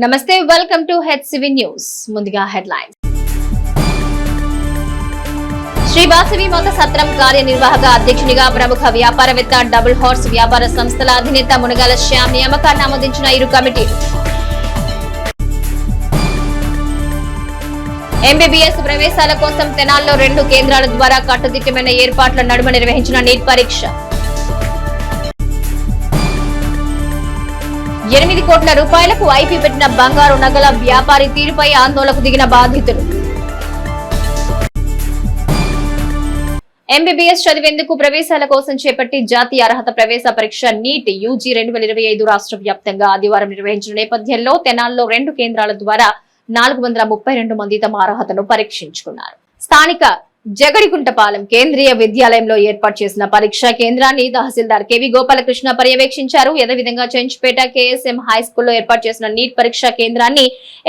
నమస్తే welcome to HCV news. ముందుగా headlines. Shri Vasavi మత సత్రం కార్యనిర్వాహక అధ్యక్షునిగా ప్రముఖ వ్యాపారవేత్త డబుల్ హార్స్ వ్యాపార సంస్థల అధినేత మునగాల శ్యామ్ నియామకాన్ని ఆమోదించిన ఇరు కమిటీలు. ఎంబీబీఎస్ ప్రవేశాల కోసం తెనాల్లో 2 కేంద్రాల ద్వారా కట్టుదిట్టమైన ఏర్పాట్ల నడుమ నిర్వహించిన నీట్ పరీక్ష. 8 కోట్ల రూపాయలకు ఐపీ పెట్టిన బంగారు నగల వ్యాపారి తీరుపై ఆందోళనకు దిగిన బాధితులు. ఎంబీబీఎస్ చదివేందుకు ప్రవేశాల కోసం చేపట్టి జాతీయ అర్హత ప్రవేశ పరీక్ష నీట్ యూజీ 2025 రాష్ట్ర వ్యాప్తంగా ఆదివారం నిర్వహించిన నేపథ్యంలో తెనాల్లో 2 కేంద్రాల ద్వారా 432 మంది తమ అర్హతను పరీక్షించుకున్నారు. స్థానిక జగడిగుంటపాలెం కేంద్రీయ విద్యాలయంలో ఏర్పాటు చేసిన పరీక్షా కేంద్రాన్ని తహసీల్దార్ కెవి గోపాలకృష్ణ పర్యవేక్షించారు. యథావిధంగా చెంచుపేట కేఎస్ఎం హైస్కూల్లో ఏర్పాటు చేసిన నీట్ పరీక్షా కేంద్రాన్ని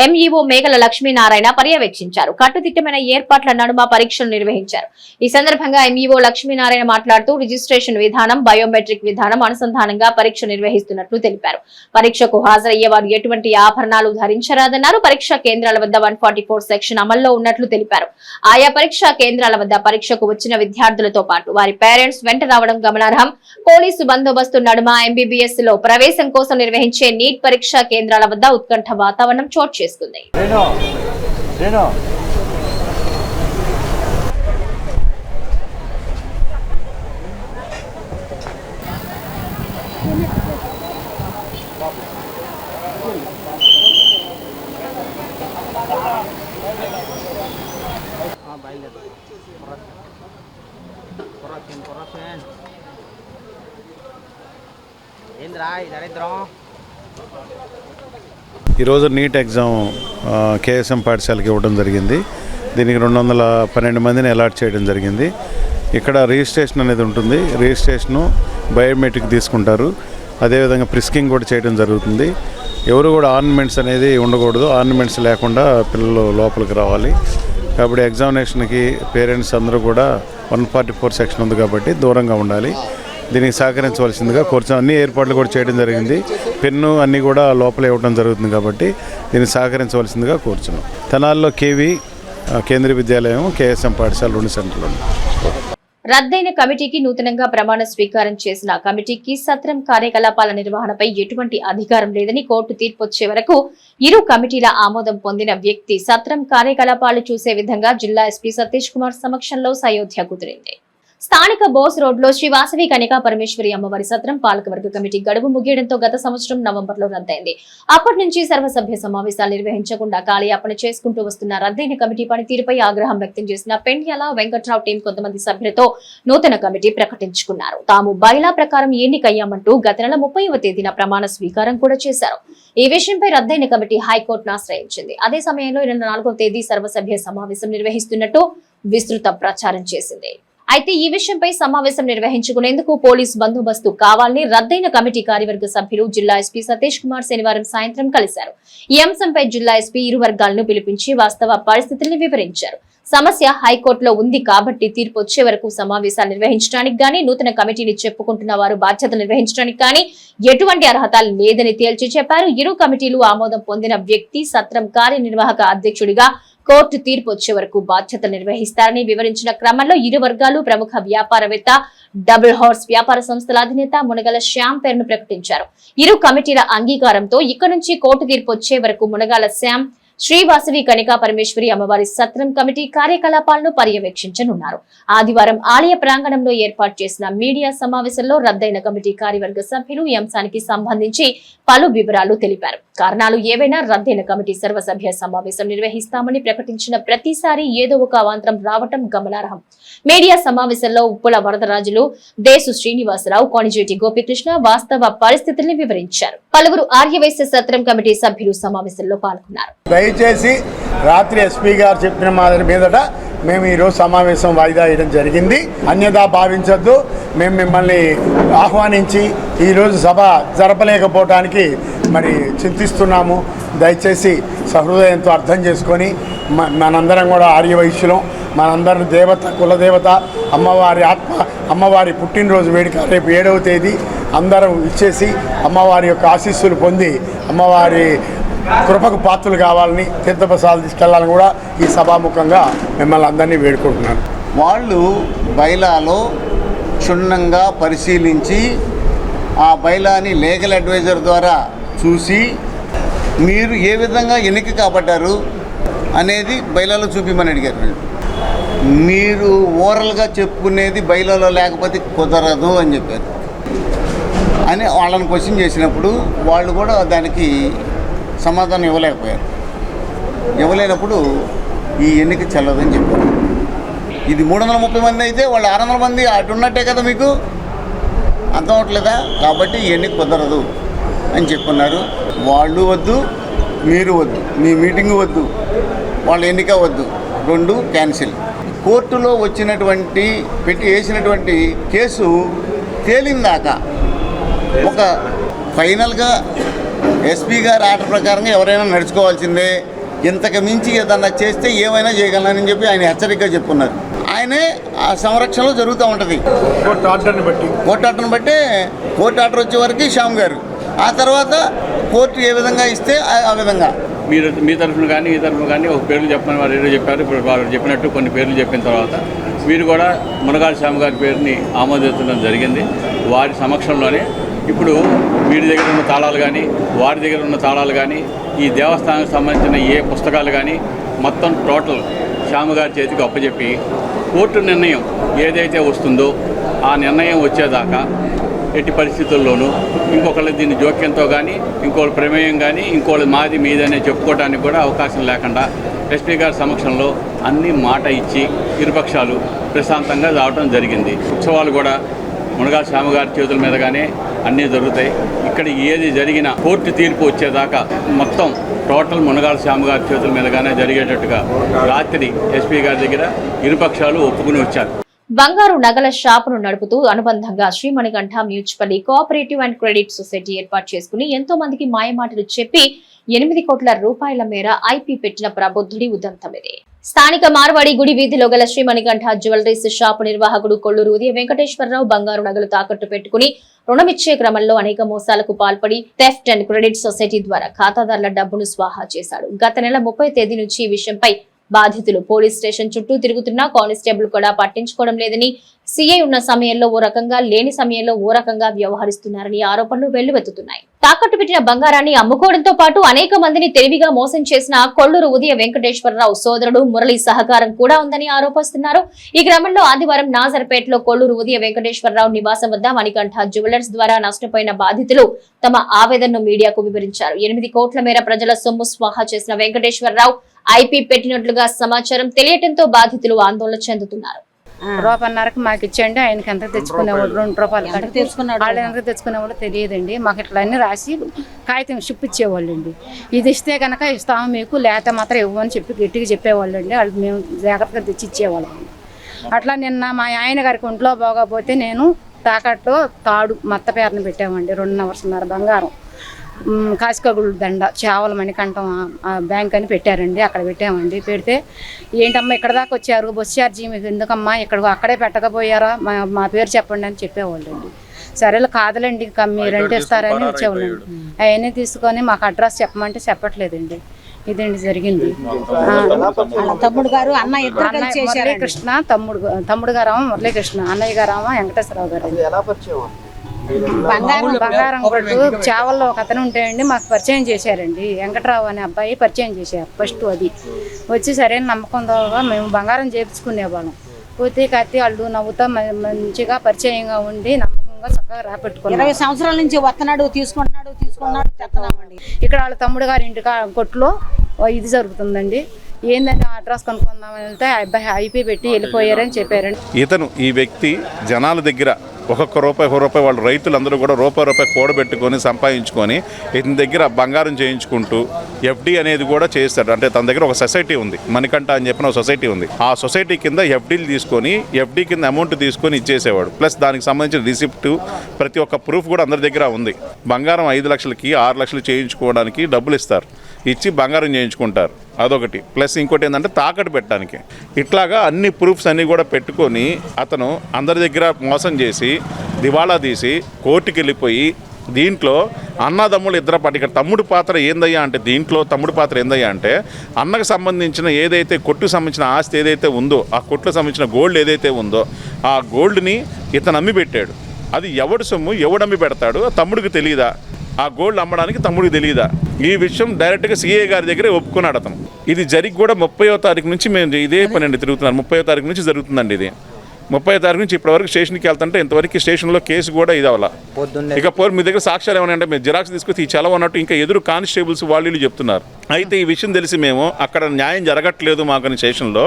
ఎంఈఓ మేఘల లక్ష్మీనారాయణ పర్యవేక్షించారు. కట్టుదిట్టమైన ఏర్పాట్ల నడుమ పరీక్షలు నిర్వహించారు. ఈ సందర్భంగా ఎంఈఓ లక్ష్మీనారాయణ మాట్లాడుతూ రిజిస్ట్రేషన్ విధానం, బయోమెట్రిక్ విధానం అనుసంధానంగా పరీక్ష నిర్వహిస్తున్నట్లు తెలిపారు. పరీక్షకు హాజరయ్యే వారు ఎటువంటి ఆభరణాలు ధరించరాదన్నారు. పరీక్షా కేంద్రాల వద్ద 144 సెక్షన్ అమల్లో ఉన్నట్లు తెలిపారు. ఆయా పరీక్షా కేంద్రాల వద్ద పరీక్షకు వచ్చిన విద్యార్థులతో పాటు వారి పేరెంట్స్ వెంట రావడం గమనార్హం. పోలీసు బందోబస్తు నడుమ ఎంబీబీఎస్ లో ప్రవేశం కోసం నిర్వహించే నీట్ పరీక్షా కేంద్రాల వద్ద ఉత్కంఠ వాతావరణం చోటు చేసుకుంది. ఈరోజు నీట్ ఎగ్జామ్ కేఎస్ఎం పాఠశాలకి ఇవ్వడం జరిగింది. దీనికి 212 మందిని అలాట్ చేయడం జరిగింది. ఇక్కడ రిజిస్ట్రేషన్ అనేది ఉంటుంది. రిజిస్ట్రేషను బయోమెట్రిక్ తీసుకుంటారు. అదేవిధంగా ప్రిస్కింగ్ కూడా చేయడం జరుగుతుంది. ఎవరు కూడా ఆర్నమెంట్స్ అనేది ఉండకూడదు. ఆర్నమెంట్స్ లేకుండా పిల్లలు లోపలికి రావాలి. కాబట్టి ఎగ్జామినేషన్కి పేరెంట్స్ అందరూ కూడా 144 సెక్షన్ ఉంది కాబట్టి దూరంగా ఉండాలి. దీనికి సహకరించవలసిందిగా కోరుతున్నాం. అన్ని ఏర్పాట్లు కూడా చేయడం జరిగింది. పెన్ను అన్నీ కూడా లోపల ఇవ్వడం జరుగుతుంది కాబట్టి దీనికి సహకరించవలసిందిగా కోరుతున్నాం. తెనాల్లో కేవీ కేంద్రీయ విద్యాలయం, కేఎస్ఎం పాఠశాల 2 సెంటర్లు ఉన్నాయి. రద్దయిన కమిటీకి నూతనంగా ప్రమాణ స్వీకారం చేసిన కమిటీకి సత్రం కార్యకలాపాల నిర్వహణపై ఎటువంటి అధికారం లేదని కోర్టు తీర్పు వచ్చే వరకు ఇరు కమిటీల ఆమోదం పొందిన వ్యక్తి సత్రం కార్యకలాపాలు చూసే విధంగా జిల్లా ఎస్పీ సతీష్ కుమార్ సమక్షంలో సయోధ్య కుదిరింది. స్థానిక బోస్ రోడ్ లో శ్రీ వాసవి కనికా పరమేశ్వరి అమ్మవారి సత్రం పాలకవర్గ కమిటీ గడువు ముగియడంతో గత సంవత్సరం నవంబర్లో రద్దయింది. అప్పటి నుంచి సర్వసభ్య సమావేశాలు నిర్వహించకుండా కాలయాపన చేసుకుంటూ వస్తున్న రద్దయిన కమిటీ పనితీరుపై ఆగ్రహం వ్యక్తం చేసిన పెండ్యాల వెంకట్రావు టీం కొంతమంది సభ్యులతో నూతన కమిటీ ప్రకటించుకున్నారు. తాము బైలా ప్రకారం ఎన్నికయ్యామంటూ గత నెల 30వ తేదీన ప్రమాణ స్వీకారం కూడా చేశారు. ఈ విషయంపై రద్దయిన కమిటీ హైకోర్టును ఆశ్రయించింది. అదే సమయంలో 24వ తేదీ సర్వసభ్య సమావేశం నిర్వహిస్తున్నట్టు విస్తృత ప్రచారం చేసింది. అయితే ఈ విషయంపై సమావేశం నిర్వహించుకునేందుకు పోలీసు బందోబస్తు కావాలని రద్దయిన కమిటీ కార్యవర్గ సభ్యులు జిల్లా ఎస్పీ సతీష్ కుమార్ శనివారం సాయంత్రం కలిశారు. ఈ అంశంపై జిల్లా ఎస్పీ ఇరు వర్గాలను పిలిపించి వాస్తవ పరిస్థితుల్ని వివరించారు. సమస్య హైకోర్టులో ఉంది కాబట్టి తీర్పు వచ్చే వరకు సమావేశాలు నిర్వహించడానికి గానీ, నూతన కమిటీని చెప్పుకుంటున్న వారు బాధ్యతలు నిర్వహించడానికి కానీ ఎటువంటి అర్హత లేదని తేల్చి చెప్పారు. ఇరు కమిటీలు ఆమోదం పొందిన వ్యక్తి సత్రం కార్యనిర్వాహక అధ్యక్షుడిగా కోర్టు తీర్పు వచ్చే వరకు బాధ్యతలు నిర్వహిస్తారని వివరించిన క్రమంలో ఇరు వర్గాలు ప్రముఖ వ్యాపారవేత్త డబుల్ హార్స్ వ్యాపార సంస్థల అధినేత మునగాల శ్యామ్ పేరును ప్రకటించారు. ఇరు కమిటీల అంగీకారంతో ఇక నుంచి కోర్టు తీర్పు వచ్చే వరకు మునగాల శ్యామ్ శ్రీ వాసవి కనికా పరమేశ్వరి అమ్మవారి సత్రం కమిటీ కార్యకలాపాలను పర్యవేక్షించనున్నారు. ఆదివారం ఆలయ ప్రాంగణంలో ఏర్పాటు చేసిన మీడియా సమావేశంలో రద్దయిన కమిటీ కార్యవర్గ సభ్యులు ఈ అంశానికి సంబంధించి పలు వివరాలు తెలిపారు. కారణాలు ఏవైనా రద్దయిన కమిటీ సర్వసభ్య సమావేశం నిర్వహిస్తామని ప్రకటించిన ప్రతిసారి ఏదో ఒక అవాంతరం రావటం గమనార్హం. మీడియా సమావేశంలో ఉప్పుల వరదరాజులు, దేశు శ్రీనివాసరావు, కొణిజేటి గోపికృష్ణ వాస్తవ పరిస్థితుల్ని వివరించారు. పలువురు ఆర్యవైశ్య సత్రం కమిటీ సభ్యులు సమావేశంలో పాల్గొన్నారు. దయచేసి రాత్రి ఎస్పీ గారు చెప్పిన మాదిరి మీదట మేము ఈరోజు సమావేశం వాయిదా వేయడం జరిగింది. అన్యదా భావించొద్దు. మేము మిమ్మల్ని ఆహ్వానించి ఈరోజు సభ జరపలేకపోవడానికి మరి చింతిస్తున్నాము. దయచేసి సహృదయంతో అర్థం చేసుకొని మనందరం కూడా ఆర్యవైశ్యులం, మనందరం దేవత, కులదేవత, అమ్మవారి పుట్టినరోజు వేడుక రేపు 7వ తేదీ అందరం ఇచ్చేసి అమ్మవారి యొక్క ఆశీస్సులు పొంది అమ్మవారి కృపకు పాత్రలు కావాలని, తీర్థప్రసాదాలు తీసుకెళ్లాలని కూడా ఈ సభాముఖంగా మిమ్మల్ని అందరినీ వేడుకుంటున్నాను. వాళ్ళు బైలాలో క్షుణ్ణంగా పరిశీలించి ఆ బైలాని లీగల్ అడ్వైజర్ ద్వారా చూసి మీరు ఏ విధంగా ఎన్నిక కాబట్టారు అనేది బైలాలో చూపిమని అడిగారు. మీరు ఓరల్గా చెప్పుకునేది బైలాలో లేకపోతే కుదరదు అని చెప్పారు అని వాళ్ళని క్వశ్చన్ చేసినప్పుడు వాళ్ళు కూడా దానికి సమాధానం ఇవ్వలేనప్పుడు ఈ ఎన్నిక చెల్లదని చెప్పారు. ఇది 330 మంది అయితే వాళ్ళు 600 మంది అటు ఉన్నట్టే కదా, మీకు అర్థం అవట్లేదా? కాబట్టి ఈ ఎన్నిక కుదరదు అని చెప్పున్నారు. వాళ్ళు వద్దు, మీరు వద్దు, మీ మీటింగ్ వద్దు, వాళ్ళ ఎన్నిక వద్దు, 2 క్యాన్సిల్. కోర్టులో వేసినటువంటి కేసు తేలిందాకా ఒక ఫైనల్గా ఎస్పీ గారి ఆర్డర్ ప్రకారంగా ఎవరైనా నడుచుకోవాల్సిందే, ఇంతకు మించి ఏదన్నా చేస్తే ఏమైనా చేయగలనని చెప్పి ఆయన హెచ్చరికగా చెప్పుకున్నారు. ఆయనే ఆ సంరక్షణలో జరుగుతూ ఉంటుంది. కోర్టు ఆర్డర్ని బట్టి కోర్టు ఆర్డర్ వచ్చే వరకు శ్యామ్ గారు, ఆ తర్వాత కోర్టు ఏ విధంగా ఇస్తే ఆ విధంగా. మీరు మీ తరఫున కానీ ఈ తరఫున కానీ ఒక పేర్లు చెప్పమని వారు ఏదో చెప్పారు. ఇప్పుడు వారు చెప్పినట్టు కొన్ని పేర్లు చెప్పిన తర్వాత మీరు కూడా మునగాడు శ్యామ్ గారి పేరుని ఆమోదించడం జరిగింది. వారి సమక్షంలోనే ఇప్పుడు వీరి దగ్గర ఉన్న తాళాలు కానీ వారి దగ్గర ఉన్న తాళాలు కానీ ఈ దేవస్థానానికి సంబంధించిన ఏ పుస్తకాలు కానీ మొత్తం టోటల్ శ్యామ్ గారి చేతికి అప్పచెప్పి కోర్టు నిర్ణయం ఏదైతే వస్తుందో ఆ నిర్ణయం వచ్చేదాకా ఎట్టి పరిస్థితుల్లోనూ ఇంకొకళ్ళ దీన్ని జోక్యంతో కానీ ఇంకోళ్ళ ప్రమేయం కానీ ఇంకోళ్ళ మాది మీదనే చెప్పుకోవడానికి కూడా అవకాశం లేకుండా ఎస్పీ గారి సమక్షంలో అన్ని మాట ఇచ్చి ఇరుపక్షాలు ప్రశాంతంగా రావడం జరిగింది. ఉత్సవాలు కూడా మునగాడు శ్యామ్ గారి చేతుల మీదగానే అన్నీ జరుగుతాయి. ఇక్కడ ఏది జరిగినా కోర్టు తీర్పు వచ్చేదాకా మొత్తం టోటల్ మునగాడు శ్యామ్ గారి చేతుల మీదగానే జరిగేటట్టుగా రాత్రి ఎస్పీ గారి దగ్గర ఇరుపక్షాలు ఒప్పుకుని వచ్చారు. బంగారు నగల షాపును నడుపుతూ అనుబంధంగా Sri Manikanta mutual cooperative and credit society ఏర్పాటు చేసుకుని ఎంతో మందికి మాయమాటలు చెప్పి 8 కోట్ల రూపాయల మేర ఐపీ పెట్టిన ప్రబుద్ధుడి ఉదంతమిదే. స్థానిక మార్వాడి గుడి వీధిలో గల శ్రీమణికంఠ జ్యువెలరీస్ షాపు నిర్వాహకుడు కొల్లూరు ఉదయ వెంకటేశ్వరరావు బంగారు నగలు తాకట్టు పెట్టుకుని రుణమిచ్చే క్రమంలో అనేక మోసాలకు పాల్పడి థెఫ్ట్ అండ్ క్రెడిట్ సొసైటీ ద్వారా ఖాతాదారుల డబ్బును స్వాహా చేశాడు. గత నెల 30 తేదీ నుంచి ఈ విషయంపై బాధితులు పోలీస్ స్టేషన్ చుట్టూ తిరుగుతున్నా కానిస్టేబుల్ కూడా పట్టించుకోవడం లేదని, సీఐ ఉన్న సమయంలో ఓ రకంగా లేని సమయంలో ఓ రకంగా వ్యవహరిస్తున్నారని ఆరోపణలు వెల్లువెత్తుతున్నాయి. తాకట్టు పెట్టిన బంగారాన్ని అమ్ముకోవడంతో పాటు అనేక మందిని తెలివిగా మోసం చేసిన కొల్లూరు ఉదయ వెంకటేశ్వరరావు సోదరుడు మురళి సహకారం కూడా ఉందని ఆరోపిస్తున్నారు. ఈ క్రమంలో ఆదివారం నాజర్పేటలో కొల్లూరు ఉదయ వెంకటేశ్వరరావు నివాసం వద్ద మణికంఠ జ్యువెలర్స్ ద్వారా నష్టపోయిన బాధితులు తమ ఆవేదనను మీడియాకు వివరించారు. 8 కోట్ల మేర ప్రజల సొమ్ము స్వాహా చేసిన వెంకటేశ్వరరావు ఐపీ పెట్టినట్లుగా సమాచారం తెలియటంతో బాధితులు ఆందోళన చెందుతున్నారు. రూపాయన్నరకు మాకు ఇచ్చండి, ఆయనకి ఎంత తెచ్చుకునేవాడు, 2 రూపాయలు వాళ్ళు ఎంత తెచ్చుకునేవాళ్ళు తెలియదండి. మాకు ఇట్లా అన్ని రాసి కాగితం షిప్ ఇచ్చేవాళ్ళు అండి. ఇది ఇస్తే కనుక ఇస్తాము మీకు, లేకపోతే మాత్రం ఇవ్వమని చెప్పి గట్టిగా చెప్పేవాళ్ళు అండి. వాళ్ళు మేము జాగ్రత్తగా తెచ్చి ఇచ్చేవాళ్ళం. అట్లా నిన్న మా ఆయన గారికి ఒంట్లో బాగోపోతే నేను తాకట్లో తాడు మత్త పేరుని పెట్టామండి. 2.5 బంగారం, కాసికగుళ్ళు దండ, చేవల మణికంఠం బ్యాంక్ అని పెట్టారండి. అక్కడ పెట్టామండి. పెడితే ఏంటమ్మా ఇక్కడ దాకా వచ్చారు, బస్ ఛార్జీ మీకు ఎందుకమ్మా, అక్కడే పెట్టకపోయారా, మా పేరు చెప్పండి అని చెప్పేవాళ్ళు అండి. సరేలే కాదులేండి మీరంటే ఇస్తారని వచ్చేవాళ్ళండి. అవన్నీ తీసుకొని మాకు అడ్రస్ చెప్పమంటే చెప్పట్లేదండి. ఇదండి జరిగింది. తమ్ముడు గారు అన్న ఇద్దరు మురళీకృష్ణ, తమ్ముడు గారు మురళీకృష్ణ, అన్నయ్య గారు వెంకటేశ్వరరావు గారు. బంగారం కొట్టు చావల్లో ఒక అతను ఉంటాయండి, మాకు పరిచయం చేశారండి. వెంకటరావు అనే అబ్బాయి పరిచయం చేశారు ఫస్ట్. అది వచ్చి సరైన నమ్మకంతో మేము బంగారం చేపించుకునేవాళ్ళం. పూర్తి కత్తి వాళ్ళు నవ్వుతా మంచిగా పరిచయంగా ఉండి నమ్మకంగా చక్కగా రాపెట్టుకున్నాం. 20 సంవత్సరాల నుంచి వస్తున్నాడు, తీసుకున్నాడు తెస్తున్నామండి. ఇక్కడ వాళ్ళ తమ్ముడు గారి ఇంటి కొట్టులో ఇది జరుగుతుందండి. ఏందని అడ్రస్ కనుక్కుందామని వెళ్తే అబ్బాయి ఐపీ పెట్టి వెళ్ళిపోయారని చెప్పారండి. ఈ వ్యక్తి జనాల దగ్గర ఒక్కొక్క రూపాయి వాళ్ళు రైతులందరూ కూడా రూపాయి కూడబెట్టుకొని సంపాదించుకొని ఇతని దగ్గర బంగారం చేయించుకుంటూ ఎఫ్డి అనేది కూడా చేస్తాడు. అంటే తన దగ్గర ఒక సొసైటీ ఉంది, మణికంఠ అని చెప్పిన ఒక సొసైటీ ఉంది. ఆ సొసైటీ కింద ఎఫ్డీలు తీసుకొని ఎఫ్డీ కింద అమౌంట్ తీసుకొని ఇచ్చేసేవాడు. ప్లస్ దానికి సంబంధించిన రిసిప్ట్ ప్రతి ఒక్క ప్రూఫ్ కూడా అందరి దగ్గర ఉంది. బంగారం 5 లక్షలకి 6 లక్షలు చేయించుకోవడానికి డబ్బులు ఇస్తారు, ఇచ్చి బంగారం చేయించుకుంటారు. అదొకటి. ప్లస్ ఇంకోటి ఏంటంటే తాకట్టు పెట్టడానికి. ఇట్లాగా అన్ని ప్రూఫ్స్ అన్నీ కూడా పెట్టుకొని అతను అందరి దగ్గర మోసం చేసి దివాళా తీసి కోర్టుకి వెళ్ళిపోయి దీంట్లో అన్నదమ్ములు ఇద్దరు పాటు ఇక్కడ తమ్ముడు పాత్ర ఏందయ్యా అంటే దీంట్లో తమ్ముడు పాత్ర ఏందయ్యా అంటే అన్నకు సంబంధించిన ఏదైతే కొట్టుకు సంబంధించిన ఆస్తి ఏదైతే ఉందో ఆ కొట్టుకు సంబంధించిన గోల్డ్ ఏదైతే ఉందో ఆ గోల్డ్ని ఇతను అమ్మి పెట్టాడు. అది ఎవడు సొమ్ము ఎవడమ్మి పెడతాడు తమ్ముడికి తెలియదా? ఆ గోల్డ్ అమ్మడానికి తమ్ముడికి తెలియదా? ఈ విషయం డైరెక్ట్గా సిఐ గారి దగ్గరే ఒప్పుకున్నాడు అతను. ఇది జరిగి కూడా 30వ తారీఖు నుంచి మేము ఇదే పని తిరుగుతున్నారు. 30వ తారీఖు నుంచి జరుగుతుందండి ఇది. 30వ తారీఖు నుంచి ఇప్పటివరకు స్టేషన్కి వెళ్తుంటే ఇంతవరకు స్టేషన్లో కేసు కూడా ఇది అవ్వాల. ఇక మీ దగ్గర సాక్ష్యాలు ఏమైనా అంటే మీరు జిరాక్స్ తీసుకొచ్చి ఈ చలవ అన్నట్టు ఇంకా ఎదురు కానిస్టేబుల్స్ వాళ్ళు చెప్తున్నారు. అయితే ఈ విషయం తెలిసి మేము అక్కడ న్యాయం జరగట్లేదు మాకు స్టేషన్లో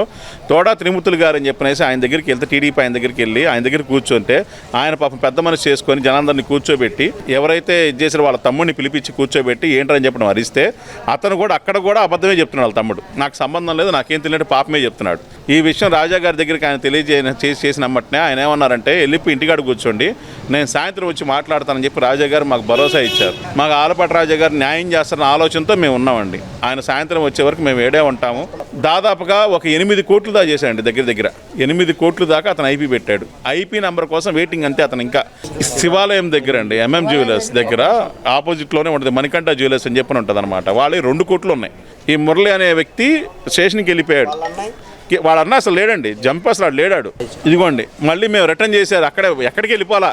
తోడా త్రిమూర్తులు గారు అని చెప్పనేసి ఆయన దగ్గరికి వెళ్తే టీడీపీ ఆయన దగ్గరికి వెళ్ళి ఆయన దగ్గర కూర్చుంటే ఆయన పాపం పెద్ద మనసు చేసుకొని జనాలందరినీ కూర్చోబెట్టి ఎవరైతే ఇది చేసిన వాళ్ళ తమ్ముడిని పిలిపించి కూర్చోబెట్టి ఏంటని చెప్పడం అరిస్తే అతను కూడా అక్కడ కూడా అబద్ధమే చెప్తున్నాడు. వాళ్ళ తమ్ముడు నాకు సంబంధం లేదు నాకేం తెలియదు పాపమే చెప్తున్నాడు. ఈ విషయం రాజా గారి దగ్గరికి ఆయన చేసినమ్మటనే ఆయన ఏమన్నారంటే వెళ్ళిపోయి ఇంటికాడ కూర్చోండి నేను సాయంత్రం వచ్చి మాట్లాడతానని చెప్పి రాజా గారు మాకు భరోసా ఇచ్చారు. మాకు ఆలపాటి రాజా గారు న్యాయం చేస్తారన్న ఆలోచనతో మేము ఉన్నామండి. ఆయన సాయంత్రం వచ్చే వరకు మేము ఏడే ఉంటాము. దాదాపుగా ఒక 8 కోట్లు దాకా చేశాడండి. దగ్గర 8 కోట్లు దాకా అతను ఐపీ పెట్టాడు. ఐపీ నెంబర్ కోసం వెయిటింగ్ అంతే. అతను ఇంకా శివాలయం దగ్గర అండి ఎంఎం జ్యువెలర్స్ దగ్గర ఆపోజిట్లోనే ఉంటుంది మణికంఠ జ్యువెలర్స్ అని చెప్పని ఉంటుంది అనమాట. వాళ్ళే 2 కోట్లు ఉన్నాయి. ఈ మురళి అనే వ్యక్తి స్టేషన్కి వెళ్ళిపోయాడు. వాడన్నా అసలు లేడండి, జంప్ అసలు లేడాడు. ఇదిగోండి మళ్ళీ మేము రిటర్న్ చేశారు. ఎక్కడికి వెళ్ళిపోవాలా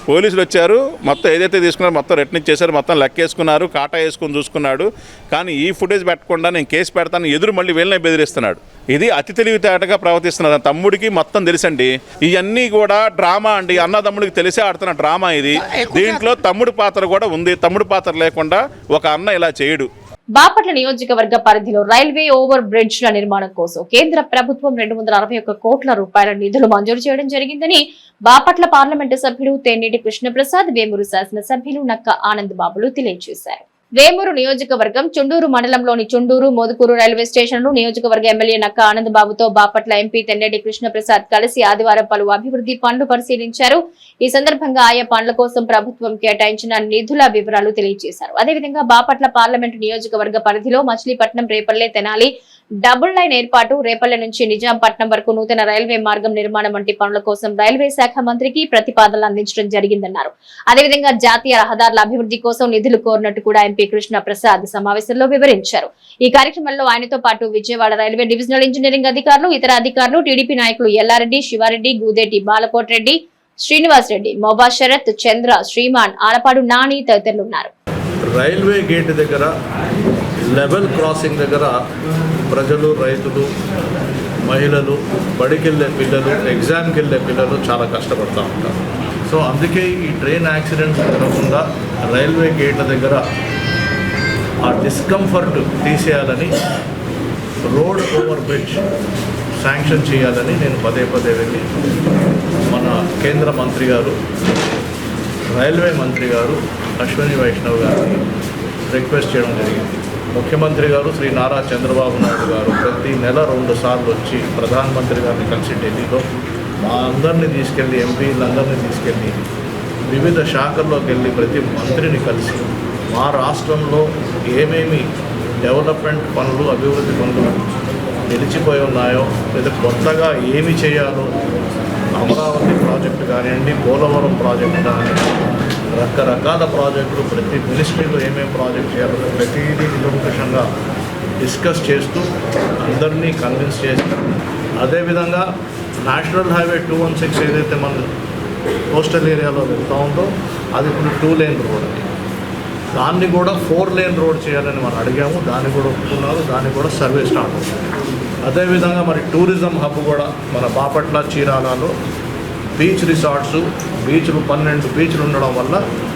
పోలీసులు వచ్చారు. మొత్తం ఏదైతే తీసుకున్నారో మొత్తం రిటర్న్ ఇచ్చేసారు. మొత్తం లెక్కేసుకున్నారు, కాటా వేసుకుని చూసుకున్నాడు. కానీ ఈ ఫుటేజ్ పెట్టకుండా నేను కేసు పెడతాను ఎదురు మళ్ళీ వీళ్ళనే బెదిరిస్తున్నాడు. ఇది అతి తెలివితేటగా ప్రవర్తిస్తున్నారు. తమ్ముడికి మొత్తం తెలుసండి. ఇవన్నీ కూడా డ్రామా అండి. అన్నదమ్ముడికి తెలిసే ఆడుతున్న డ్రామా ఇది. దీంట్లో తమ్ముడి పాత్ర కూడా ఉంది. తమ్ముడి పాత్ర లేకుండా ఒక అన్న ఇలా చేయడు. బాపట్ల నియోజకవర్గ పరిధిలో రైల్వే ఓవర్ బ్రిడ్జ్ల నిర్మాణం కోసం కేంద్ర ప్రభుత్వం 261 కోట్ల రూపాయల నిధులు మంజూరు చేయడం జరిగిందని బాపట్ల పార్లమెంటు సభ్యుడు తెన్నేటి కృష్ణప్రసాద్, వేమూరు శాసనసభ్యులు నక్క ఆనంద్ బాబులు తెలియజేశారు. వేమూరు నియోజకవర్గం చుండూరు మండలంలోని చుండూరు మోదుకూరు రైల్వే స్టేషన్లు నియోజకవర్గ ఎమ్మెల్యే నక్క ఆనంద్ బాబుతో బాపట్ల ఎంపీ తెన్నేటి కృష్ణప్రసాద్ కలిసి ఆదివారం పలు అభివృద్ధి పనులు పరిశీలించారు. ఈ సందర్భంగా ఆయా పనుల కోసం ప్రభుత్వం కేటాయించిన నిధుల వివరాలు తెలియజేశారు. అదేవిధంగా బాపట్ల పార్లమెంటు నియోజకవర్గ పరిధిలో మచిలీపట్నం, రేపల్లె, తెనాలి డబుల్ లైన్ ఏర్పాటు, రేపల్లె నుంచి నిజాంపట్నం వరకు నూతన రైల్వే మార్గం నిర్మాణం వంటి పనుల కోసం రైల్వే శాఖ మంత్రికి ప్రతిపాదనలు అందించడం జరిగిందన్నారు. అదేవిధంగా జాతీయ రహదారుల అభివృద్ధి కోసం నిధులు కోరినట్టు కూడా ఎంపీ కృష్ణ ప్రసాద్ సమావేశంలో వివరించారు. ఈ కార్యక్రమంలో ఆయనతో పాటు విజయవాడ రైల్వే డివిజనల్ ఇంజనీరింగ్ అధికారులు, ఇతర అధికారులు, టీడీపీ నాయకులు ఎల్లారెడ్డి, శివారెడ్డి, గూదేటి బాలకోటరెడ్డి, శ్రీనివాస్ రెడ్డి, మోబా శరత్, చంద్ర, శ్రీమాన్, ఆలపాడు నాని తదితరులు ఉన్నారు. రైల్వే గేట్ దగ్గర లెవెల్ క్రాసింగ్ దగ్గర ప్రజలు, రైతులు, మహిళలు, బడికెళ్ళే పిల్లలు, ఎగ్జామ్కి వెళ్ళే పిల్లలు చాలా కష్టపడుతూ ఉంటారు. సో అందుకే ఈ ట్రైన్ యాక్సిడెంట్స్ జరగకుండా రైల్వే గేట్ల దగ్గర ఆ డిస్కంఫర్ట్ తీసేయాలని రోడ్ ఓవర్ బ్రిడ్జ్ శాంక్షన్ చేయాలని నేను పదే వెళ్ళి మన కేంద్ర మంత్రి గారు, రైల్వే మంత్రి గారు అశ్విని వైష్ణవ్ గారిని రిక్వెస్ట్ చేయడం జరిగింది. ముఖ్యమంత్రి గారు శ్రీ నారా చంద్రబాబు నాయుడు గారు ప్రతి నెల 2 సార్లు వచ్చి ప్రధానమంత్రి గారిని కలిసి ఢిల్లీలో మా అందరినీ తీసుకెళ్ళి, ఎంపీలందరినీ తీసుకెళ్ళి వివిధ శాఖల్లోకి వెళ్ళి ప్రతి మంత్రిని కలిసి మా రాష్ట్రంలో ఏమేమి డెవలప్మెంట్ పనులు, అభివృద్ధి పనులు నిలిచిపోయి ఉన్నాయో లేదా కొత్తగా ఏమి చేయాలో, అమరావతి ప్రాజెక్టు కానివ్వండి, పోలవరం ప్రాజెక్టు కానివ్వండి, రకరకాల ప్రాజెక్టులు ప్రతి మినిస్ట్రీలో ఏమేమి ప్రాజెక్ట్ చేయాలో ప్రతిదీ నిరంకుశంగా డిస్కస్ చేస్తూ అందరినీ కన్విన్స్ చేస్తూ, అదేవిధంగా నేషనల్ హైవే 216 ఏదైతే మన కోస్టల్ ఏరియాలో వెళ్తూ ఉందో అది ఇప్పుడు 2 లేన్ రోడ్, దాన్ని కూడా 4 లేన్ రోడ్ చేయాలని మనం అడిగాము. దాన్ని కూడా ఒప్పుకున్నారు. దాన్ని కూడా సర్వే స్టార్ట్ అవుతుంది. అదేవిధంగా మరి టూరిజం హబ్ కూడా మన బాపట్ల, చీరాలలో బీచ్ రిసార్ట్స్, బీచ్లు 12 బీచ్లు ఉండడం వల్ల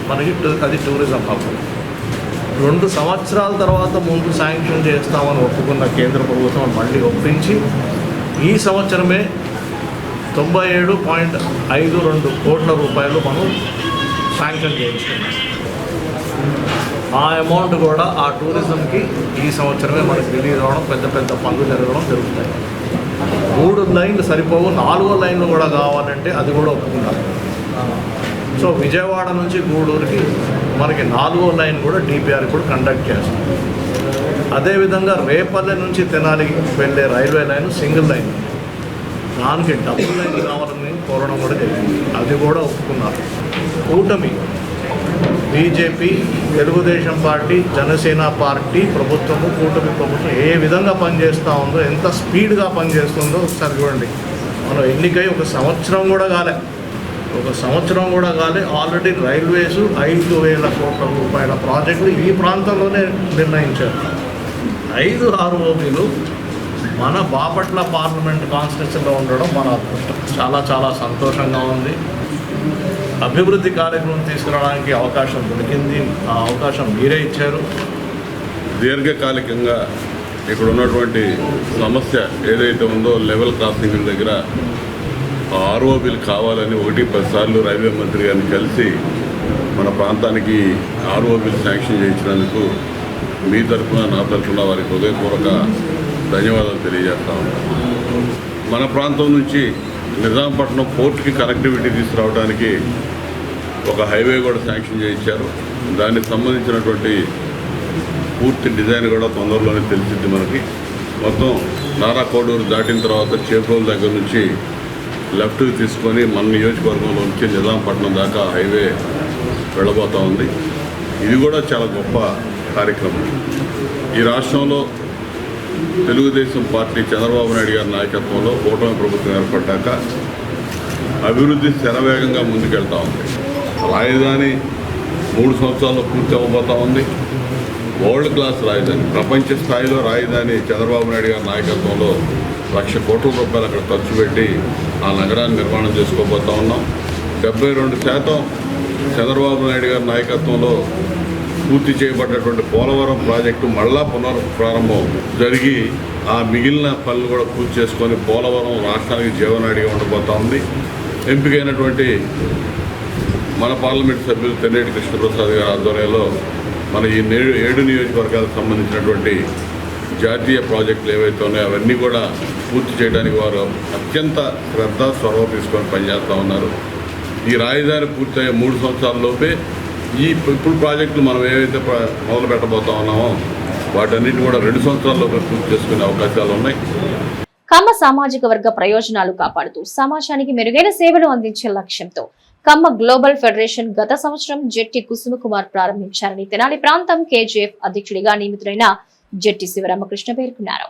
మనకి అది టూరిజం హబ్. 2 సంవత్సరాల తర్వాత ముందు శాంక్షన్ చేస్తామని ఒప్పుకున్న కేంద్ర ప్రభుత్వం మళ్ళీ ఒప్పించి ఈ సంవత్సరమే 97.52 కోట్ల రూపాయలు మనం శాంక్షన్ చేయించుకున్నాం. ఆ అమౌంట్ కూడా ఆ టూరిజంకి ఈ సంవత్సరమే మనకు రిలీజ్ అవ్వడం, పెద్ద పనులు జరగడం జరుగుతాయి. 3 లైన్లు సరిపోవు, 4వ లైన్లు కూడా కావాలంటే అది కూడా ఒప్పుకున్నారు. సో విజయవాడ నుంచి గూడూరుకి మనకి 4వ లైన్ కూడా డిపిఆర్ కూడా కండక్ట్ చేస్తాం. అదేవిధంగా రేపల్లె నుంచి తెనాలికి వెళ్ళే రైల్వే లైన్ సింగిల్ లైన్, దానికి డబుల్ లైన్ కావాలని కోరడం కూడా జరిగింది. అది కూడా ఒప్పుకున్నారు. కూటమి BJP, Telugu Desam party, Janasena party ప్రభుత్వము, కూటమి ప్రభుత్వం ఏ విధంగా పనిచేస్తూ ఉందో, ఎంత స్పీడ్గా పనిచేస్తుందో ఒకసారి చూడండి. మనం ఎన్నికై ఒక సంవత్సరం కూడా కాలే ఆల్రెడీ రైల్వేసు 5,000 కోట్ల రూపాయల ప్రాజెక్టులు ఈ ప్రాంతంలోనే నిర్ణయించారు. 5 ROBలు మన బాపట్ల పార్లమెంట్ కాన్స్టిట్యూన్సీలో ఉండడం మన అదృష్టం. చాలా చాలా సంతోషంగా ఉంది. అభివృద్ధి కార్యక్రమం తీసుకురావడానికి అవకాశం దొరికింది. ఆ అవకాశం మీరే ఇచ్చారు. దీర్ఘకాలికంగా ఇక్కడ ఉన్నటువంటి సమస్య ఏదైతే ఉందో లెవెల్ క్రాసింగ్ దగ్గర ROBలు కావాలని 1-10 సార్లు రైల్వే మంత్రి గారిని కలిసి మన ప్రాంతానికి ROBలు శాంక్షన్ చేయించినందుకు మీ తరఫున, నా తరఫున వారికి హృదయపూర్వక ధన్యవాదాలు తెలియజేస్తా ఉన్నాను. మన ప్రాంతం నుంచి నిజాంపట్నం పోర్ట్కి కనెక్టివిటీ తీసుకురావడానికి ఒక హైవే కూడా శాంక్షన్ చేయించారు. దానికి సంబంధించినటువంటి పూర్తి డిజైన్ కూడా తొందరలోనే తెలిసింది మనకి. మొత్తం నారా కోడూరు దాటిన తర్వాత చేబ్రోల్ దగ్గర నుంచి లెఫ్ట్కి తీసుకొని మన నియోజకవర్గంలో నుంచి నిజాంపట్నం దాకా హైవే వెళ్ళబోతూ ఉంది. ఇది కూడా చాలా గొప్ప కార్యక్రమం. ఈ రాష్ట్రంలో తెలుగుదేశం పార్టీ చంద్రబాబు నాయుడు గారి నాయకత్వంలో కూటమి ప్రభుత్వం ఏర్పడ్డాక అభివృద్ధి శరవేగంగా ముందుకెళ్తూ ఉంది. రాజధాని 3 సంవత్సరాల్లో పూర్తి అవ్వబోతూ ఉంది. వరల్డ్ క్లాస్ రాజధాని, ప్రపంచ స్థాయిలో రాజధాని చంద్రబాబు నాయుడు గారి నాయకత్వంలో 1,00,000 కోట్ల రూపాయలు అక్కడ ఖర్చు పెట్టి ఆ నగరాన్ని నిర్మాణం చేసుకోబోతూ ఉన్నాం. 72% చంద్రబాబు నాయుడు గారి నాయకత్వంలో పూర్తి చేయబడ్డటువంటి పోలవరం ప్రాజెక్టు మళ్ళా పునఃప్రారంభం జరిగి ఆ మిగిలిన పనులు కూడా పూర్తి చేసుకొని పోలవరం రాష్ట్రానికి జీవనాడిగా ఉండబోతూ ఉంది. ఎంపికైనటువంటి మన పార్లమెంట్ సభ్యులు తెన్నేటి కృష్ణప్రసాద్ గారి ఆధ్వర్యంలో మన ఈ 7 నియోజకవర్గాలకు సంబంధించినటువంటి జాతీయ ప్రాజెక్టులు ఏవైతే ఉన్నాయో అవన్నీ కూడా పూర్తి చేయడానికి వారు అత్యంత శ్రద్ధ, చొరవ తీసుకొని పనిచేస్తూ ఉన్నారు. ఈ రాజధాని పూర్తయ్యే 3 సంవత్సరాల లోపే ఇప్పుడు ప్రాజెక్టులు మనం ఏవైతే మొదలు పెట్టబోతా ఉన్నామో వాటన్నిటిని కూడా 2 సంవత్సరాల్లోపే పూర్తి చేసుకునే అవకాశాలు ఉన్నాయి. కమ్మ సామాజిక వర్గ ప్రయోజనాలు కాపాడుతూ సమాజానికి మెరుగైన సేవలు అందించే లక్ష్యంతో కమ్మ గ్లోబల్ ఫెడరేషన్ గత సంవత్సరం జెట్టి కుసుమకుమార్ ప్రారంభించారని తెనాలి ప్రాంతం KGF అధ్యక్షుడిగా నియమితులైన జెట్టి శివరామకృష్ణ పేర్కొన్నారు.